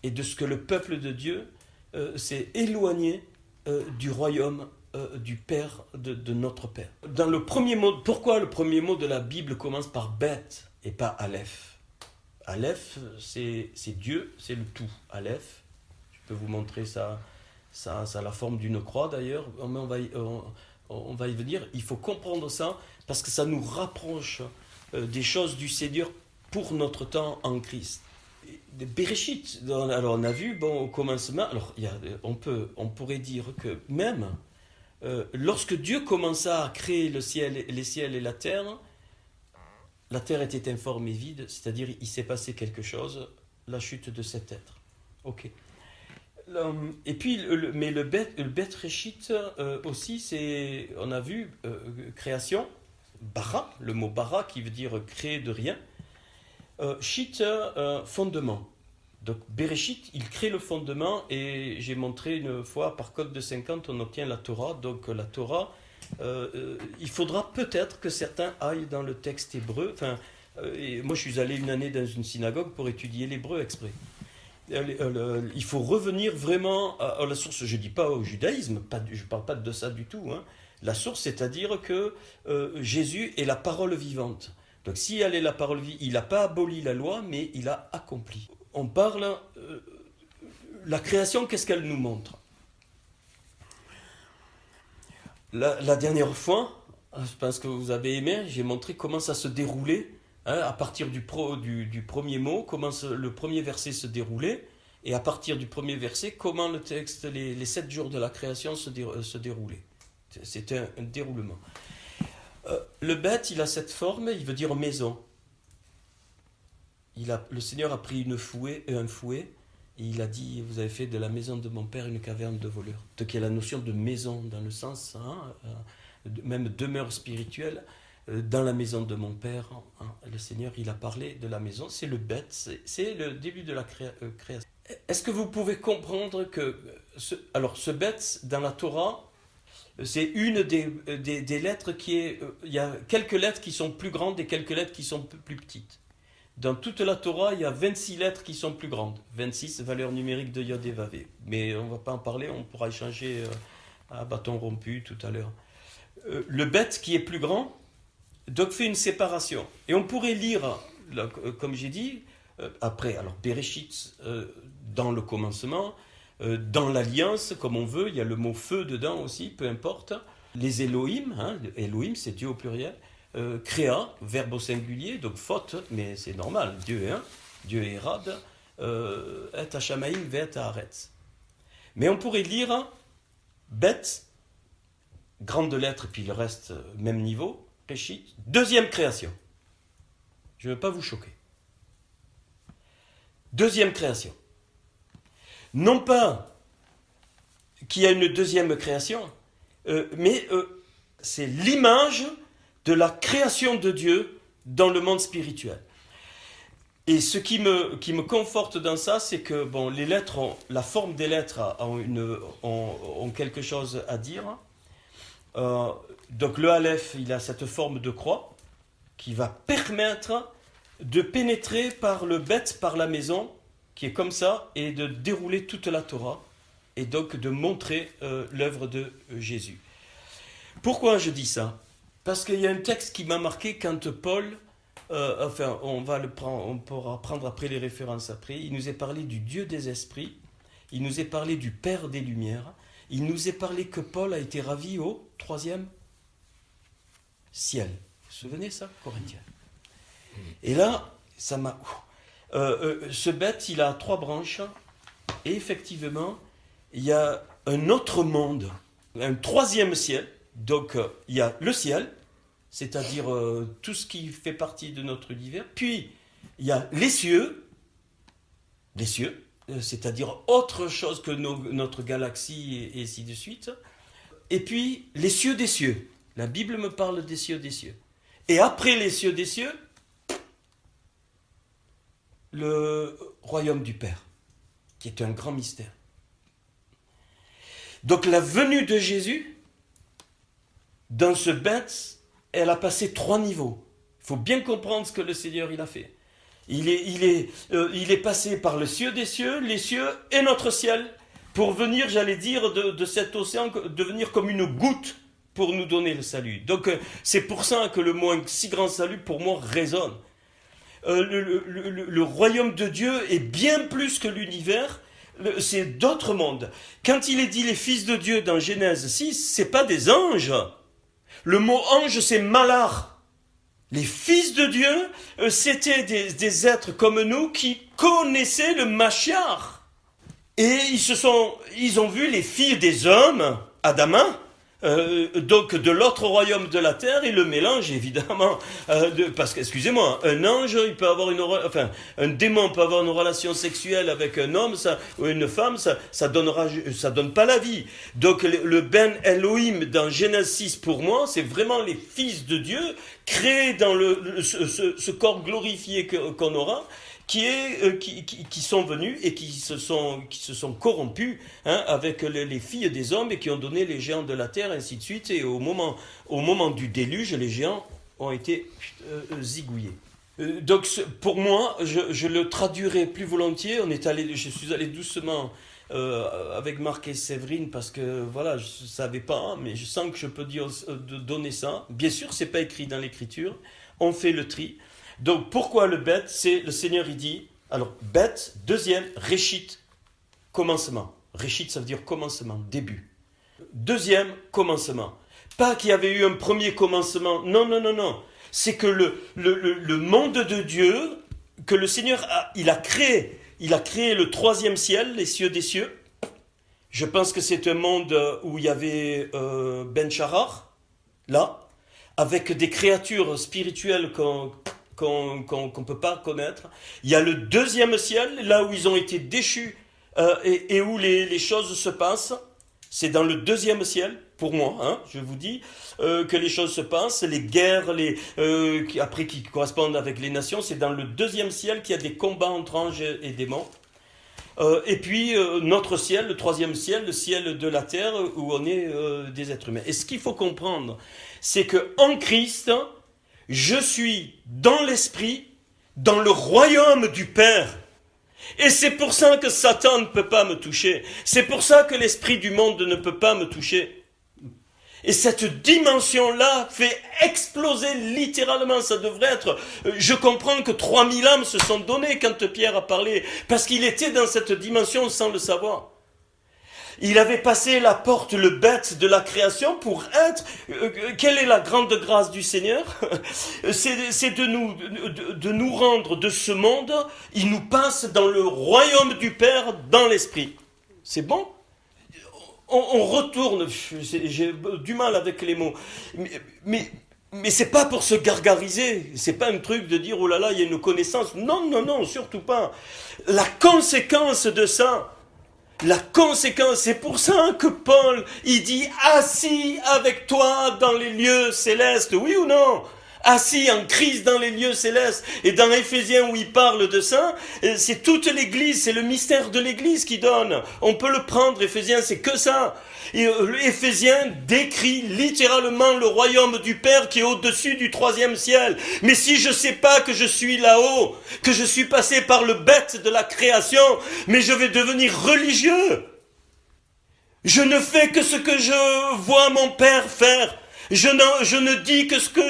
Et de ce que le peuple de Dieu s'est éloigné du royaume du Père, de notre Père. Dans le premier mot, pourquoi le premier mot de la Bible commence par Bet et pas Aleph? Aleph, c'est Dieu, c'est le tout. Aleph, je peux vous montrer ça a la forme d'une croix d'ailleurs, mais on va y venir. Il faut comprendre ça parce que ça nous rapproche des choses du Seigneur pour notre temps en Christ. Bereshit, alors on a vu, au commencement, alors on pourrait dire que même lorsque Dieu commença à créer les ciels et la terre était informe et vide, c'est-à-dire il s'est passé quelque chose, la chute de cet être. Ok. Et puis, mais le Bereshit aussi, on a vu création, bara, le mot bara qui veut dire créer de rien. Shit, fondement. Donc Bereshit, il crée le fondement, et j'ai montré une fois par code de 50, on obtient la Torah. Donc la Torah, il faudra peut-être que certains aillent dans le texte hébreu. Moi je suis allé une année dans une synagogue pour étudier l'hébreu exprès. Il faut revenir vraiment à la source. Je ne dis pas au judaïsme, je ne parle pas de ça du tout. La source, c'est-à-dire que Jésus est la parole vivante. Donc si elle est la parole vivante, il n'a pas aboli la loi, mais il a accompli. On parle, la création, qu'est-ce qu'elle nous montre? La dernière fois, je pense que vous avez aimé, j'ai montré comment ça se déroulait, à partir du premier mot, comment le premier verset se déroulait, et à partir du premier verset, comment le texte, les 7 jours de la création se déroulaient. C'était un déroulement. Le bête, il a cette forme, il veut dire maison. Le Seigneur a pris un fouet, et il a dit, vous avez fait de la maison de mon père une caverne de voleurs. Donc il y a la notion de maison dans le sens, même demeure spirituelle, dans la maison de mon père. Le Seigneur, il a parlé de la maison, c'est le bête, c'est le début de la création. Est-ce que vous pouvez comprendre que, ce bête, dans la Torah, c'est une des lettres qui est... il y a quelques lettres qui sont plus grandes et quelques lettres qui sont plus petites. Dans toute la Torah, il y a 26 lettres qui sont plus grandes. 26 valeurs numériques de Yod et Vavé. Mais on ne va pas en parler, on pourra échanger à bâton rompu tout à l'heure. Le bête qui est plus grand, donc fait une séparation. Et on pourrait lire, comme j'ai dit, après, alors Bereshit, dans le commencement, dans l'alliance, comme on veut, il y a le mot feu dedans aussi, peu importe. Les Elohim, Elohim c'est Dieu au pluriel. Créa, verbe au singulier, donc faute, mais c'est normal, Dieu est un, Dieu est Rad, et Hashamaim ve'et haaretz. Mais on pourrait lire bête, grande lettre, puis le reste, même niveau, Réchit, deuxième création. Je ne veux pas vous choquer. Deuxième création. Non pas qu'il y a une deuxième création, mais c'est l'image de la création de Dieu dans le monde spirituel. Et ce qui me conforte dans ça, c'est que les lettres, la forme des lettres ont quelque chose à dire. Donc le Aleph, il a cette forme de croix qui va permettre de pénétrer par le bête, par la maison, qui est comme ça, et de dérouler toute la Torah, et donc de montrer l'œuvre de Jésus. Pourquoi je dis ça ? Parce qu'il y a un texte qui m'a marqué quand Paul, on pourra prendre après les références après, il nous est parlé du Dieu des esprits, il nous est parlé du Père des lumières, il nous est parlé que Paul a été ravi au 3e ciel. Vous vous souvenez ça, Corinthiens? Et là, ça m'a... ce bête, il a 3 branches, et effectivement, il y a un autre monde, un 3e ciel. Donc, il y a le ciel, c'est-à-dire tout ce qui fait partie de notre univers. Puis, il y a les cieux, c'est-à-dire autre chose que notre galaxie et ainsi de suite. Et puis, les cieux des cieux. La Bible me parle des cieux des cieux. Et après les cieux des cieux, le royaume du Père, qui est un grand mystère. Donc, la venue de Jésus... Dans ce bête, elle a passé 3 niveaux. Il faut bien comprendre ce que le Seigneur il a fait. Il est passé par le cieux des cieux, les cieux et notre ciel, pour venir, j'allais dire, de cet océan, devenir comme une goutte pour nous donner le salut. Donc c'est pour ça que le mot « si grand salut » pour moi résonne. Le royaume de Dieu est bien plus que l'univers. C'est d'autres mondes. Quand il est dit les fils de Dieu dans Genèse 6, c'est pas des anges. Le mot ange, c'est malar. Les fils de Dieu, c'était des êtres comme nous qui connaissaient le Mashiach. Et ils ont vu les filles des hommes, Adama, Donc de l'autre royaume de la terre, et le mélange évidemment, parce que, excusez-moi, un ange, il peut avoir un démon peut avoir une relation sexuelle avec un homme, ou une femme, ça donne pas la vie. Donc le Ben Elohim dans Genèse 6, pour moi, c'est vraiment les fils de Dieu, créés dans ce corps glorifié qu'on aura, qui sont venus et qui se sont corrompus avec les filles des hommes et qui ont donné les géants de la terre, ainsi de suite. Et au moment du déluge, les géants ont été zigouillés. Donc pour moi, je le traduirais plus volontiers. Je suis allé doucement avec Marc et Séverine parce que voilà, je ne savais pas, mais je sens que je peux donner ça. Bien sûr, c'est pas écrit dans l'écriture. On fait le tri. Donc pourquoi le bet? C'est le Seigneur, il dit, alors bet, deuxième, réchit, commencement. Réchit, ça veut dire commencement, début. Deuxième, commencement. Pas qu'il y avait eu un premier commencement, non. C'est que le monde de Dieu, que le Seigneur il a créé le troisième ciel, les cieux des cieux. Je pense que c'est un monde où il y avait Ben Charar, là, avec des créatures spirituelles qu'on ne peut pas connaître. Il y a le deuxième ciel, là où ils ont été déchus et où les choses se passent. C'est dans le deuxième ciel, pour moi, je vous dis, que les choses se passent. Les guerres, qui correspondent avec les nations, c'est dans le deuxième ciel qu'il y a des combats entre anges et démons. Et puis notre ciel, le troisième ciel, le ciel de la terre, où on est des êtres humains. Et ce qu'il faut comprendre, c'est qu'en Christ, je suis dans l'esprit, dans le royaume du Père. Et c'est pour ça que Satan ne peut pas me toucher. C'est pour ça que l'esprit du monde ne peut pas me toucher. Et cette dimension-là fait exploser littéralement. Ça devrait être... Je comprends que 3000 âmes se sont données quand Pierre a parlé, parce qu'il était dans cette dimension sans le savoir. Il avait passé la porte, le bête de la création pour être... quelle est la grande grâce du Seigneur? C'est de nous rendre de ce monde. Il nous passe dans le royaume du Père, dans l'esprit. C'est bon? On retourne... J'ai du mal avec les mots. Mais c'est pas pour se gargariser. C'est pas un truc de dire, oh là là, il y a une connaissance. Non, surtout pas. La conséquence de ça... La conséquence, c'est pour ça que Paul, il dit assis avec toi dans les lieux célestes, oui ou non? Assis en Christ dans les lieux célestes. Et dans Éphésiens où il parle de ça, c'est toute l'Église, c'est le mystère de l'Église qui donne. On peut le prendre, Éphésiens, c'est que ça. Et Éphésiens décrit littéralement le royaume du Père qui est au-dessus du troisième ciel. Mais si je sais pas que je suis là-haut, que je suis passé par le bête de la création, mais je vais devenir religieux. Je ne fais que ce que je vois mon Père faire. Je ne dis que ce que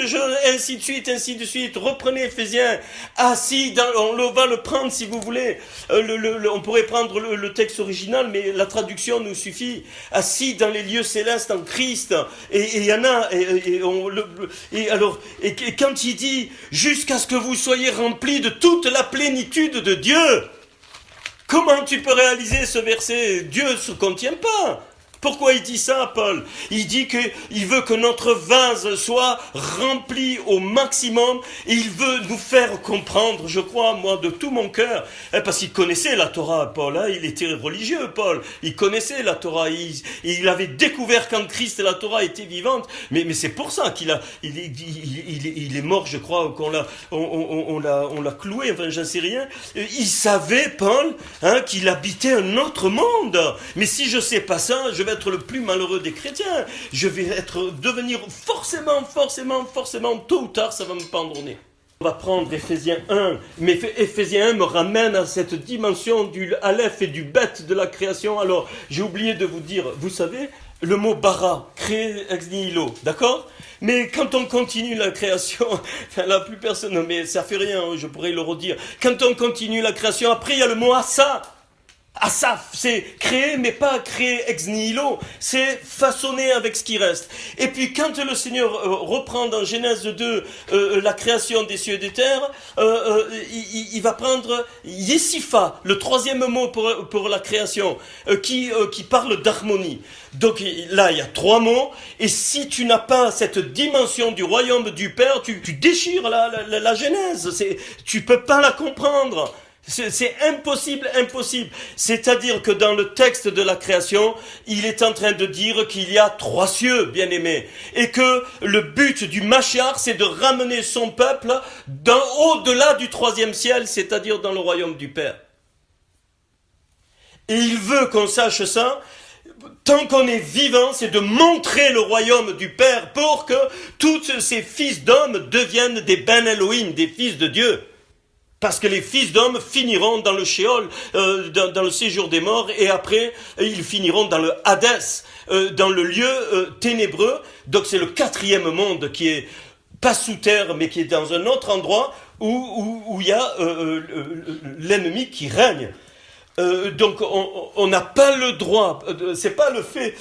ainsi de suite. Reprenez Éphésiens, assis, on va le prendre si vous voulez. On pourrait prendre le texte original, mais la traduction nous suffit. Assis dans les lieux célestes en Christ. Et il y en a, et quand il dit, jusqu'à ce que vous soyez remplis de toute la plénitude de Dieu. Comment tu peux réaliser ce verset? Dieu ne se contient pas. Pourquoi il dit ça, Paul? Il dit qu'il veut que notre vase soit rempli au maximum et il veut nous faire comprendre, je crois, moi, de tout mon cœur, parce qu'il connaissait la Torah, Paul, il était religieux, Paul, il connaissait la Torah, il avait découvert qu'en Christ la Torah était vivante, mais c'est pour ça il est mort, je crois, on l'a cloué, enfin, j'en sais rien. Il savait, Paul, qu'il habitait un autre monde, mais si je sais pas ça, je vais être le plus malheureux des chrétiens. Je vais devenir forcément, tôt ou tard, ça va me pendre au nez. On va prendre Éphésiens 1, mais Éphésiens 1 me ramène à cette dimension du Aleph et du bête de la création. Alors, j'ai oublié de vous dire, vous savez, le mot bara, créé ex nihilo, d'accord? Mais quand on continue la création, enfin là, plus personne, mais ça fait rien, je pourrais le redire. Quand on continue la création, après il y a le mot assa. Asaph, c'est créer, mais pas créer ex nihilo, c'est façonner avec ce qui reste. Et puis quand le Seigneur reprend dans Genèse 2 la création des cieux et des terres, il va prendre Yesifa, le troisième mot pour la création, qui parle d'harmonie. Donc là, il y a trois mots, et si tu n'as pas cette dimension du royaume du Père, tu déchires la Genèse, tu peux pas la comprendre. C'est impossible. C'est-à-dire que dans le texte de la création, il est en train de dire qu'il y a trois cieux, bien-aimés, et que le but du Mashiach, c'est de ramener son peuple au-delà du troisième ciel, c'est-à-dire dans le royaume du Père. Et il veut qu'on sache ça. Tant qu'on est vivant, c'est de montrer le royaume du Père pour que tous ces fils d'hommes deviennent des Ben Elohim, des fils de Dieu. Parce que les fils d'hommes finiront dans le Sheol, dans le séjour des morts, et après, ils finiront dans le Hadès, dans le lieu ténébreux. Donc c'est le quatrième monde qui est pas sous terre, mais qui est dans un autre endroit où il y a l'ennemi qui règne. Donc on n'a pas le droit, c'est pas le fait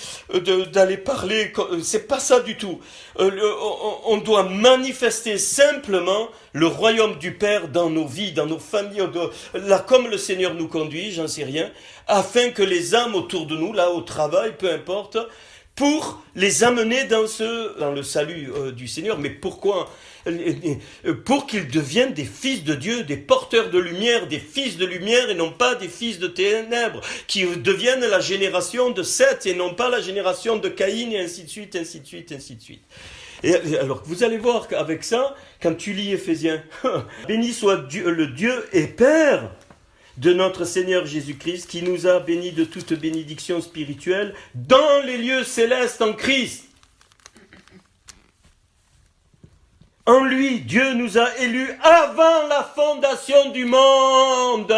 d'aller parler, c'est pas ça du tout. On doit manifester simplement le royaume du Père dans nos vies, dans nos familles, là comme le Seigneur nous conduit, j'en sais rien, afin que les âmes autour de nous, là au travail, peu importe, pour les amener dans le salut du Seigneur. Mais pourquoi ? Pour qu'ils deviennent des fils de Dieu, des porteurs de lumière, des fils de lumière et non pas des fils de ténèbres, qui deviennent la génération de Seth et non pas la génération de Caïn, et ainsi de suite, ainsi de suite, ainsi de suite. Et alors vous allez voir qu'avec ça, quand tu lis Éphésiens, béni soit Dieu, le Dieu et Père de notre Seigneur Jésus-Christ, qui nous a bénis de toute bénédiction spirituelle dans les lieux célestes en Christ. En lui, Dieu nous a élus avant la fondation du monde.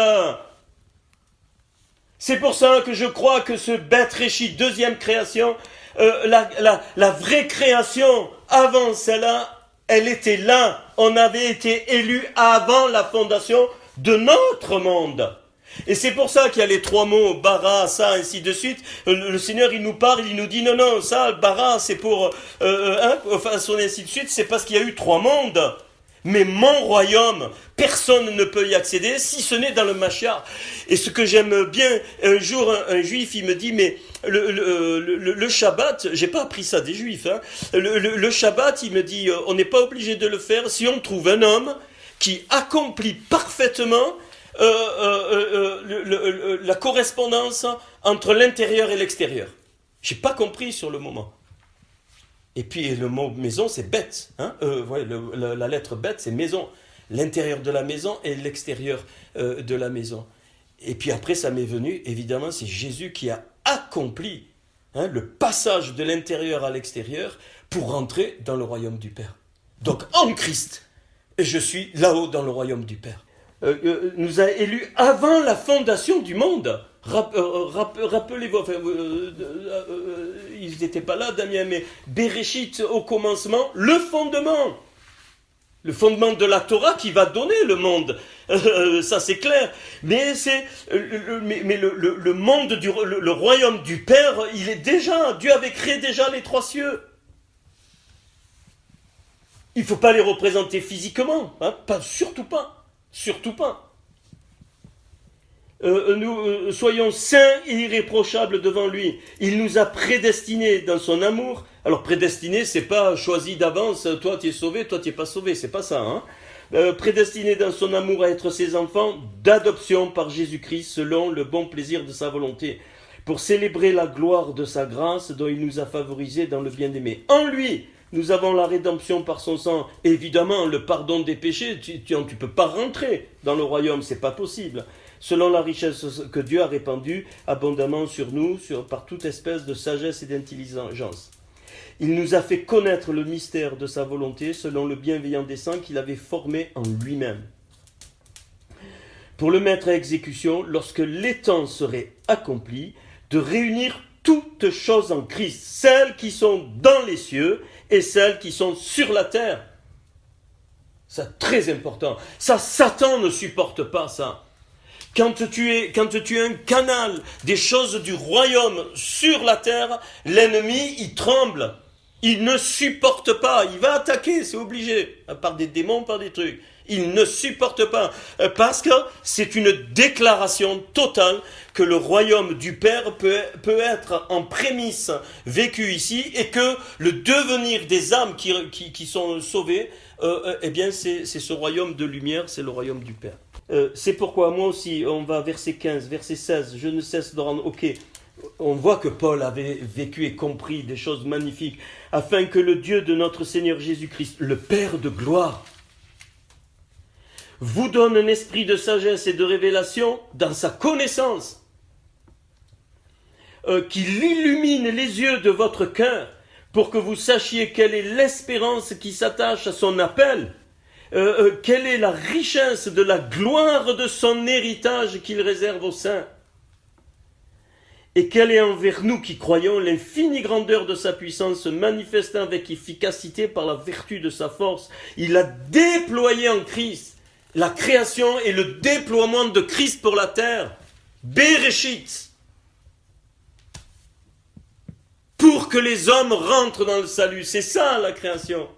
C'est pour ça que je crois que ce Beth Réchi, deuxième création, la vraie création, avant celle-là, elle était là. On avait été élus avant la fondation de notre monde. Et c'est pour ça qu'il y a les trois mots, bara, ça, ainsi de suite. Le Seigneur, il nous parle, il nous dit, non, ça, bara, c'est pour, façon ainsi de suite, c'est parce qu'il y a eu trois mondes. Mais mon royaume, personne ne peut y accéder, si ce n'est dans le Mashiach. Et ce que j'aime bien, un jour, un juif, il me dit, mais le Shabbat, j'ai pas appris ça des juifs, hein. Le Shabbat, il me dit, on n'est pas obligé de le faire si on trouve un homme qui accomplit parfaitement la correspondance entre l'intérieur et l'extérieur. J'ai pas compris sur le moment. Et puis le mot maison, c'est bête. Hein, la lettre bête, c'est maison. L'intérieur de la maison et l'extérieur de la maison. Et puis après, ça m'est venu, évidemment, c'est Jésus qui a accompli le passage de l'intérieur à l'extérieur pour rentrer dans le royaume du Père. Donc en Christ, je suis là-haut dans le royaume du Père. Nous a élus avant la fondation du monde. Rappelez-vous, ils n'étaient pas là, Damien, mais Bereshit au commencement, le fondement de la Torah qui va donner le monde, ça c'est clair. Mais c'est le monde le royaume du Père, il est déjà, Dieu avait créé déjà les trois cieux. Il ne faut pas les représenter physiquement, surtout pas. Surtout pas. Nous soyons saints et irréprochables devant lui. Il nous a prédestinés dans son amour. Alors prédestiné, c'est pas choisi d'avance. Toi tu es sauvé, toi tu n'es pas sauvé. C'est pas ça. Hein. Prédestinés dans son amour à être ses enfants d'adoption par Jésus-Christ selon le bon plaisir de sa volonté, pour célébrer la gloire de sa grâce dont il nous a favorisés dans le bien-aimé. En lui, nous avons la rédemption par son sang. Évidemment, le pardon des péchés, tu ne peux pas rentrer dans le royaume, c'est pas possible. Selon la richesse que Dieu a répandue abondamment sur nous, par toute espèce de sagesse et d'intelligence. Il nous a fait connaître le mystère de sa volonté, selon le bienveillant dessein qu'il avait formé en lui-même. Pour le mettre à exécution, lorsque les temps seraient accomplis, de réunir toutes choses en Christ, celles qui sont dans les cieux et celles qui sont sur la terre. C'est très important. Ça, Satan ne supporte pas ça. Quand tu es un canal des choses du royaume sur la terre, l'ennemi, il tremble. Il ne supporte pas. Il va attaquer, c'est obligé. Par des démons, par des trucs. Il ne supporte pas. Parce que c'est une déclaration totale que le royaume du Père peut être en prémisse vécu ici et que le devenir des âmes qui sont sauvées, eh bien c'est ce royaume de lumière, c'est le royaume du Père. C'est pourquoi moi aussi, on va verset 15, verset 16, je ne cesse de rendre, on voit que Paul avait vécu et compris des choses magnifiques, afin que le Dieu de notre Seigneur Jésus-Christ, le Père de gloire, vous donne un esprit de sagesse et de révélation dans sa connaissance, qu'il illumine les yeux de votre cœur, pour que vous sachiez quelle est l'espérance qui s'attache à son appel, quelle est la richesse de la gloire de son héritage qu'il réserve aux saints, et quelle est envers nous qui croyons l'infinie grandeur de sa puissance manifestant avec efficacité par la vertu de sa force. Il a déployé en Christ la création et le déploiement de Christ pour la terre. Bereshit. Pour que les hommes rentrent dans le salut. C'est ça la création.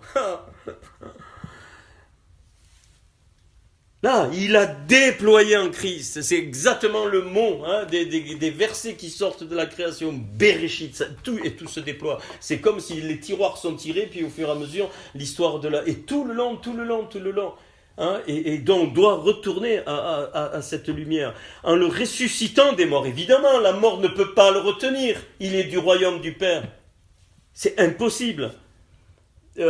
Là, il a déployé en Christ. C'est exactement le mot des versets qui sortent de la création. Bereshit, tout se déploie. C'est comme si les tiroirs sont tirés, puis au fur et à mesure, l'histoire de la... Et tout le long. Et donc on doit retourner à cette lumière. En le ressuscitant des morts, évidemment, la mort ne peut pas le retenir. Il est du royaume du Père. C'est impossible. Et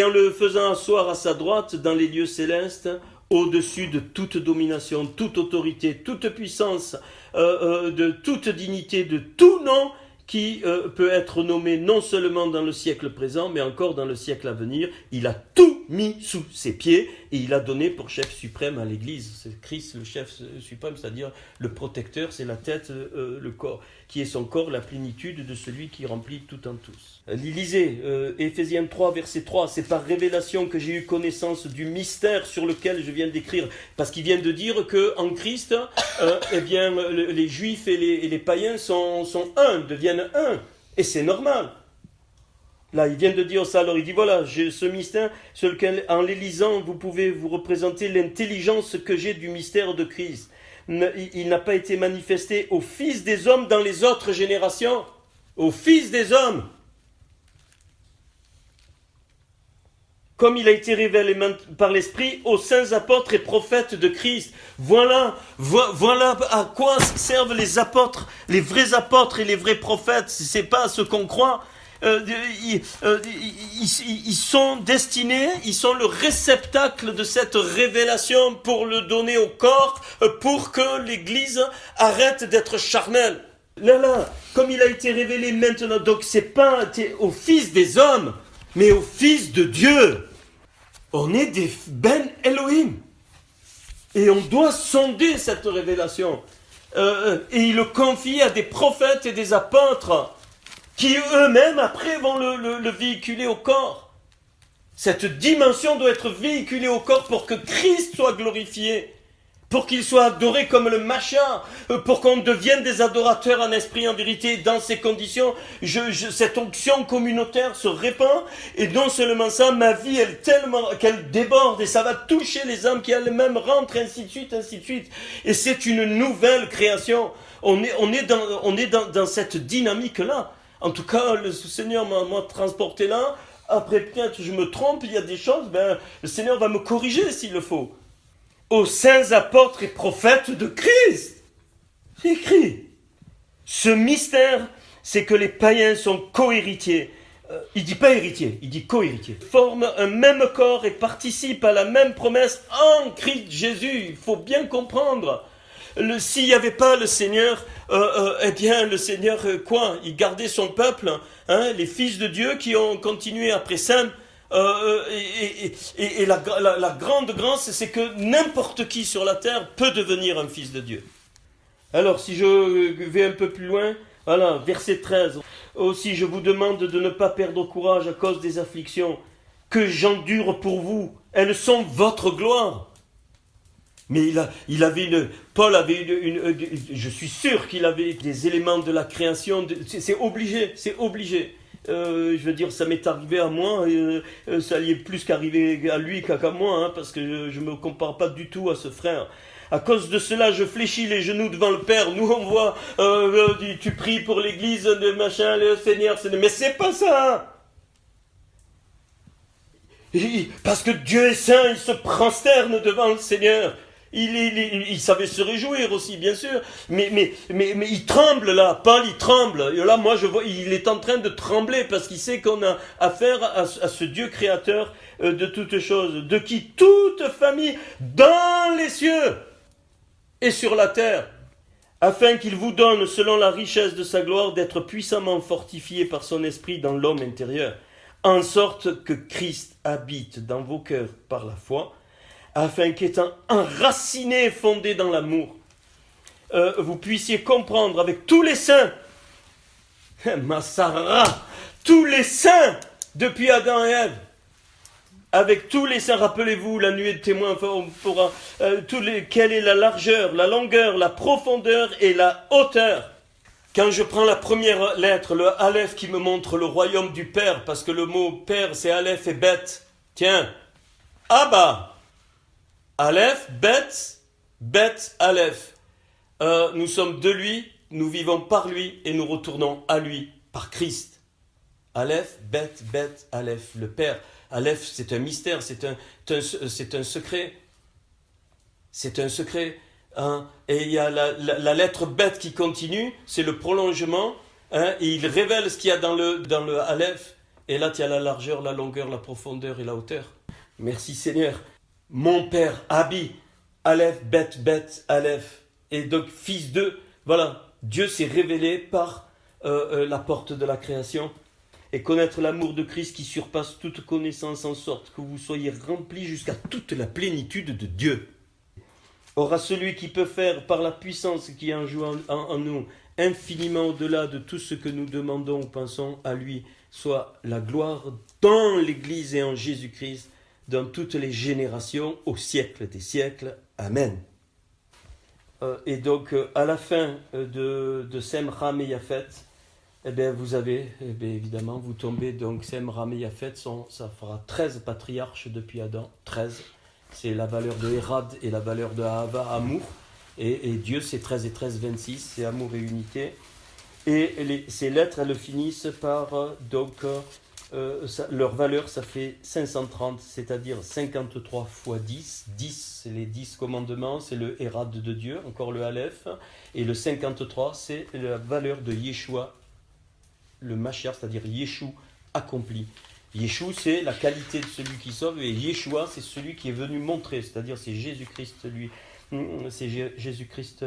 en le faisant asseoir à sa droite dans les lieux célestes, au-dessus de toute domination, toute autorité, toute puissance, de toute dignité, de tout nom qui peut être nommé non seulement dans le siècle présent, mais encore dans le siècle à venir. Il a tout mis sous ses pieds et il a donné pour chef suprême à l'Église. C'est Christ le chef suprême, c'est-à-dire le protecteur, c'est la tête, le corps, qui est son corps, la plénitude de celui qui remplit tout en tous. Lisez Éphésiens 3, verset 3, c'est par révélation que j'ai eu connaissance du mystère sur lequel je viens d'écrire, parce qu'il vient de dire qu'en Christ, eh bien, les Juifs et les païens sont un, deviennent un, et c'est normal. Là, il vient de dire ça, alors il dit voilà, j'ai ce mystère sur lequel, en les lisant, vous pouvez vous représenter l'intelligence que j'ai du mystère de Christ. Il n'a pas été manifesté aux fils des hommes dans les autres générations, aux fils des hommes, comme il a été révélé par l'Esprit aux saints apôtres et prophètes de Christ. Voilà à quoi servent les apôtres, les vrais apôtres et les vrais prophètes. C'est pas ce qu'on croit. Ils sont destinés, ils sont le réceptacle de cette révélation pour le donner au corps, pour que l'Église arrête d'être charnelle. Là, comme il a été révélé maintenant, donc c'est pas au Fils des hommes, mais au Fils de Dieu. On est des Ben Elohim. Et on doit sonder cette révélation. Et il le confie à des prophètes et des apôtres qui eux-mêmes, après, vont le véhiculer au corps. Cette dimension doit être véhiculée au corps pour que Christ soit glorifié, pour qu'il soit adoré comme le Mashiach, pour qu'on devienne des adorateurs en esprit et en vérité. Dans ces conditions, cette onction communautaire se répand, et non seulement ça, ma vie, elle tellement qu'elle déborde, et ça va toucher les âmes qui elles-mêmes rentrent, ainsi de suite, ainsi de suite. Et c'est une nouvelle création. On est dans cette dynamique-là. En tout cas, le Seigneur m'a transporté là. Après, peut-être je me trompe, il y a des choses, le Seigneur va me corriger s'il le faut. Aux saints apôtres et prophètes de Christ. C'est écrit. Ce mystère, c'est que les païens sont co-héritiers. Il dit pas héritier, il dit co-héritier. Forment un même corps et participent à la même promesse en Christ Jésus. Il faut bien comprendre. S'il n'y avait pas le Seigneur, eh bien le Seigneur, il gardait son peuple, les fils de Dieu qui ont continué après Sem. Et la grande grâce, c'est que n'importe qui sur la terre peut devenir un fils de Dieu. Alors, si je vais un peu plus loin, voilà, verset 13. Aussi, je vous demande de ne pas perdre courage à cause des afflictions que j'endure pour vous. Elles sont votre gloire. Mais Paul avait je suis sûr qu'il avait des éléments de la création, c'est obligé. Je veux dire, ça m'est arrivé à moi, ça y est plus qu'arrivé à lui qu'à moi, hein, parce que je ne me compare pas du tout à ce frère. À cause de cela, je fléchis les genoux devant le Père. Nous, on voit, tu pries pour l'église, de machin, le Seigneur, mais c'est pas ça. Parce que Dieu est saint, il se prosterne devant le Seigneur. Il savait se réjouir aussi, bien sûr, mais il tremble là, Paul il tremble. Et là, moi je vois, il est en train de trembler parce qu'il sait qu'on a affaire à ce Dieu créateur de toutes choses, de qui toute famille dans les cieux et sur la terre, afin qu'il vous donne, selon la richesse de sa gloire, d'être puissamment fortifié par son esprit dans l'homme intérieur, en sorte que Christ habite dans vos cœurs par la foi, afin qu'étant enraciné et fondé dans l'amour, vous puissiez comprendre avec tous les saints, Massara, tous les saints depuis Adam et Ève, avec tous les saints, rappelez-vous, la nuée de témoins, on pourra, quelle est la largeur, la longueur, la profondeur et la hauteur. Quand je prends la première lettre, le Aleph qui me montre le royaume du Père, parce que le mot Père c'est Aleph et Bet, tiens, Abba, Aleph, Bet, Aleph. Nous sommes de lui, nous vivons par lui et nous retournons à lui, par Christ. Aleph, Bet, Aleph, le Père. Aleph, c'est un mystère, c'est un secret. C'est un secret. Hein. Et il y a la lettre Bet qui continue, c'est le prolongement. Hein, et il révèle ce qu'il y a dans le Aleph. Et là, tu as la largeur, la longueur, la profondeur et la hauteur. Merci Seigneur. Mon Père, Abi, Aleph, Bet, Aleph. Et donc, fils de... Voilà, Dieu s'est révélé par la porte de la création. Et connaître l'amour de Christ qui surpasse toute connaissance, en sorte que vous soyez remplis jusqu'à toute la plénitude de Dieu. Or à celui qui peut faire, par la puissance qui en joue en nous, infiniment au-delà de tout ce que nous demandons ou pensons, à lui soit la gloire dans l'Église et en Jésus-Christ, dans toutes les générations, au siècle des siècles. Amen. Et donc, à la fin de Sem, Ham et Yafet, eh bien, vous avez, évidemment, vous tombez, donc Sem, Ham et Yafet, ça fera 13 patriarches depuis Adam, 13. C'est la valeur de Hérad et la valeur de Ahava, amour. Et Dieu, c'est 13 et 13, 26, c'est amour et unité. Et ces lettres, elles finissent par, leur valeur, ça fait 530, c'est-à-dire 53 fois 10. 10, c'est les 10 commandements, c'est le Hérad de Dieu, encore le Aleph. Et le 53, c'est la valeur de Yeshua, le Mashiach, c'est-à-dire Yeshua accompli. Yeshua, c'est la qualité de celui qui sauve, et Yeshua, c'est celui qui est venu montrer, c'est-à-dire c'est Jésus-Christ, c'est Jésus-Christ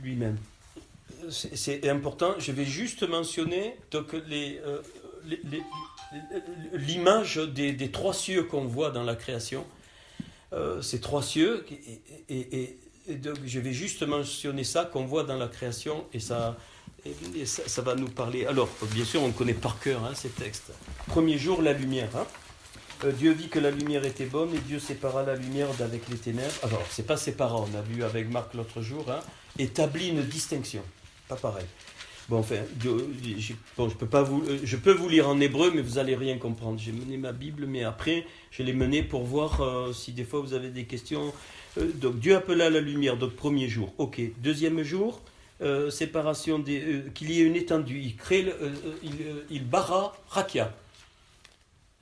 lui-même. C'est important, je vais juste mentionner donc, l'image des trois cieux qu'on voit dans la création. Ces trois cieux, et donc je vais juste mentionner ça qu'on voit dans la création, et ça va nous parler. Alors, bien sûr, on connaît par cœur ces textes. Premier jour, la lumière. Dieu vit que la lumière était bonne et Dieu sépara la lumière d'avec les ténèbres. Alors, c'est pas séparant, on a vu avec Marc l'autre jour. Établit une distinction. Pas pareil. Bon, enfin, je peux vous lire en hébreu, mais vous n'allez rien comprendre. J'ai mené ma Bible, mais après, je l'ai menée pour voir si des fois vous avez des questions. Donc, Dieu appela la lumière, donc premier jour. Ok. Deuxième jour, séparation qu'il y ait une étendue. Il crée, il bara rakia.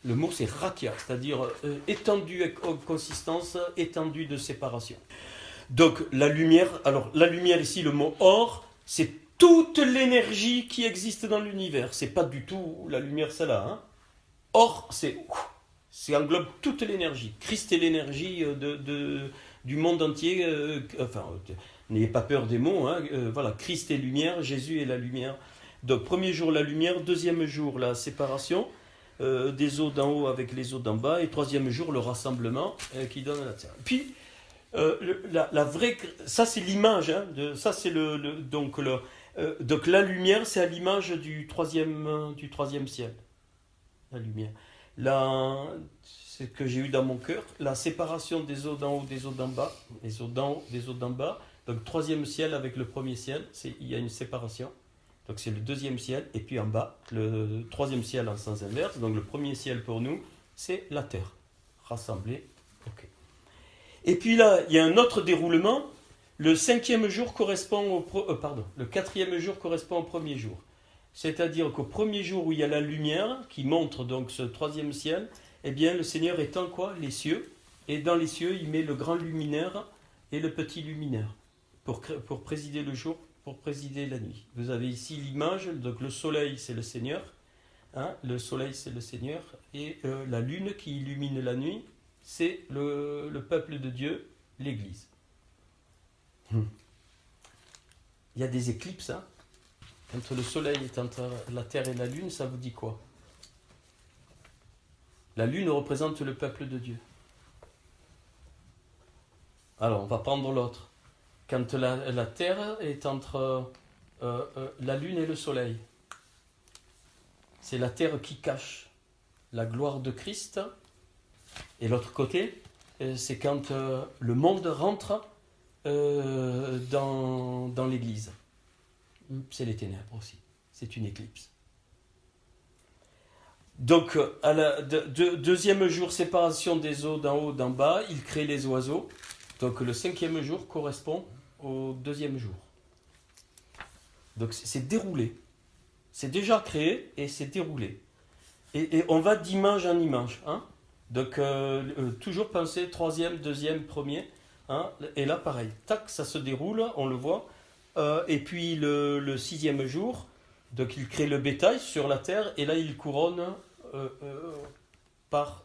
Le mot c'est rakia, c'est-à-dire étendue consistance, étendue de séparation. Donc la lumière, alors la lumière ici, le mot or, c'est toute l'énergie qui existe dans l'univers. C'est pas du tout la lumière celle-là. Or, c'est englobe toute l'énergie. Christ est l'énergie du monde entier. N'ayez pas peur des mots. Voilà, Christ est lumière, Jésus est la lumière. Donc premier jour la lumière, deuxième jour la séparation des eaux d'en haut avec les eaux d'en bas, et troisième jour le rassemblement qui donne la terre. Puis la vraie, ça c'est l'image, ça c'est donc la lumière, c'est à l'image du troisième ciel. La lumière. Là, ce que j'ai eu dans mon cœur, la séparation des eaux d'en haut, des eaux d'en bas, des eaux d'en haut, des eaux d'en bas. Donc troisième ciel avec le premier ciel, il y a une séparation. Donc c'est le deuxième ciel, et puis en bas, le troisième ciel en sens inverse. Donc le premier ciel pour nous, c'est la terre, rassemblée. Ok. Et puis là, il y a un autre déroulement. Le cinquième jour correspond le quatrième jour correspond au premier jour. C'est-à-dire qu'au premier jour où il y a la lumière, qui montre donc ce troisième ciel, eh bien le Seigneur étend quoi? Les cieux. Et dans les cieux, il met le grand luminaire et le petit luminaire pour présider le jour, pour présider la nuit. Vous avez ici l'image, donc le soleil c'est le Seigneur, hein, le soleil c'est le Seigneur, et la lune qui illumine la nuit, c'est le peuple de Dieu, l'Église. Il y a des éclipses, hein. Quand le soleil est entre la terre et la lune, ça vous dit quoi? La lune représente le peuple de Dieu. Alors, on va prendre l'autre. Quand la terre est entre la lune et le soleil, c'est la terre qui cache la gloire de Christ. Et l'autre côté, c'est quand le monde rentre dans l'Église. C'est les ténèbres aussi. C'est une éclipse. Donc, à la deuxième jour, séparation des eaux d'en haut, d'en bas, il crée les oiseaux. Donc, le cinquième jour correspond au deuxième jour. Donc, c'est déroulé. C'est déjà créé et c'est déroulé. Et on va d'image en image. Hein. Donc, toujours penser troisième, deuxième, premier. Hein. Et là, pareil. Tac, ça se déroule, on le voit. Et puis, le sixième jour, donc il crée le bétail sur la terre. Et là, il couronne par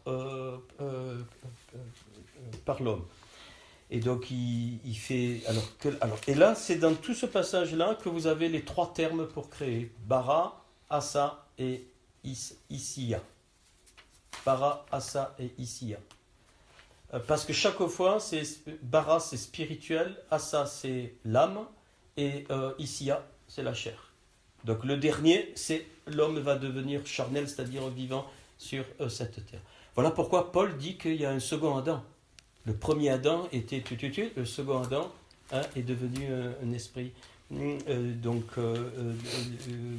l'homme. Et donc, il fait... et là, c'est dans tout ce passage-là que vous avez les trois termes pour créer. Bara, Asa et Isia. Bara, Asa et Isia. Parce que chaque fois, Bara, c'est spirituel, Asa, c'est l'âme, et Isia, c'est la chair. Donc le dernier, c'est l'homme va devenir charnel, c'est-à-dire vivant sur cette terre. Voilà pourquoi Paul dit qu'il y a un second Adam. Le premier Adam était le second Adam est devenu un esprit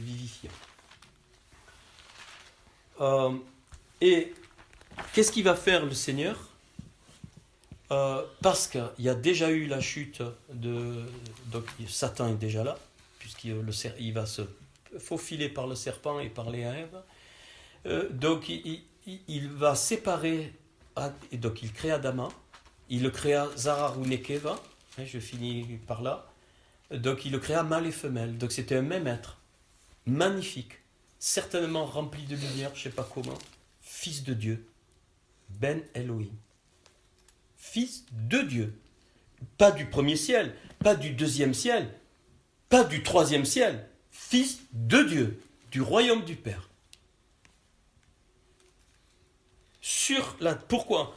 vivifiant. Et qu'est-ce qu'il va faire le Seigneur? Parce qu'il y a déjà eu la chute donc Satan est déjà là, puisqu'il va se faufiler par le serpent et par les Ève. Donc il va séparer, et donc il crée Adama, il le créa Zarar ou Nekeva, je finis par là. Donc il le créa mâle et femelle, donc c'était un même être, magnifique, certainement rempli de lumière, je ne sais pas comment, fils de Dieu, Ben Elohim. Fils de Dieu. Pas du premier ciel, pas du deuxième ciel, pas du troisième ciel. Fils de Dieu, du royaume du Père. Pourquoi?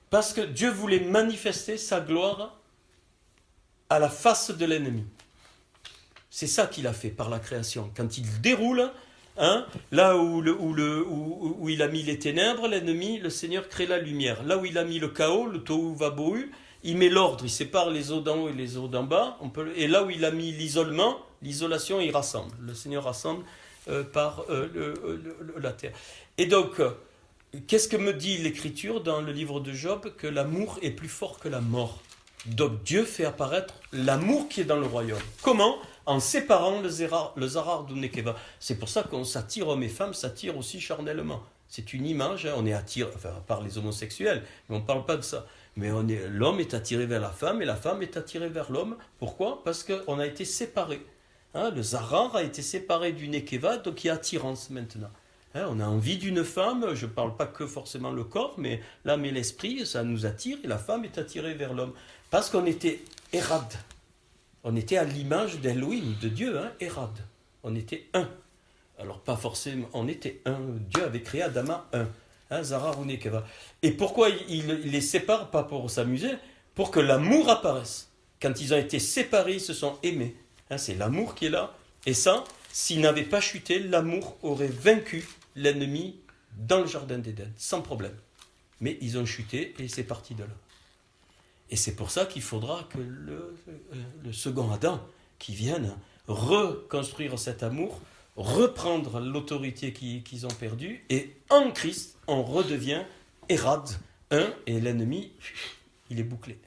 Parce que Dieu voulait manifester sa gloire à la face de l'ennemi. C'est ça qu'il a fait par la création. Quand il déroule, là où il a mis les ténèbres, l'ennemi, le Seigneur crée la lumière. Là où il a mis le chaos, le tohu vabohu, il met l'ordre, il sépare les eaux d'en haut et les eaux d'en bas. Et là où il a mis l'isolement, l'isolation, il rassemble. Le Seigneur rassemble par la terre. Et donc, qu'est-ce que me dit l'Écriture dans le livre de Job? Que l'amour est plus fort que la mort. Donc Dieu fait apparaître l'amour qui est dans le royaume. Comment? En séparant le Zarar du Nekeva. C'est pour ça qu'on s'attire, hommes et femmes s'attirent aussi charnellement. C'est une image, on est attiré, enfin à part les homosexuels, mais on ne parle pas de ça. Mais l'homme est attiré vers la femme et la femme est attirée vers l'homme. Pourquoi? Parce qu'on a été séparés. Le Zarar a été séparé du Nekeva, donc il y a attirance maintenant. On a envie d'une femme, je ne parle pas que forcément le corps, mais l'âme et l'esprit, ça nous attire, et la femme est attirée vers l'homme. Parce qu'on était Érad. On était à l'image d'Elohim, de Dieu, Érad. On était un. Alors pas forcément, on était un. Dieu avait créé Adama un. Zarar ou Nekeva. Et pourquoi il les sépare? Pas pour s'amuser, pour que l'amour apparaisse. Quand ils ont été séparés, ils se sont aimés. C'est l'amour qui est là. Et ça, s'ils n'avaient pas chuté, l'amour aurait vaincu l'ennemi dans le jardin d'Éden, sans problème. Mais ils ont chuté et c'est parti de là. Et c'est pour ça qu'il faudra que le second Adam qui vienne reconstruire cet amour, reprendre l'autorité qu'ils ont perdue, et en Christ, on redevient Hérad, un, et l'ennemi, il est bouclé.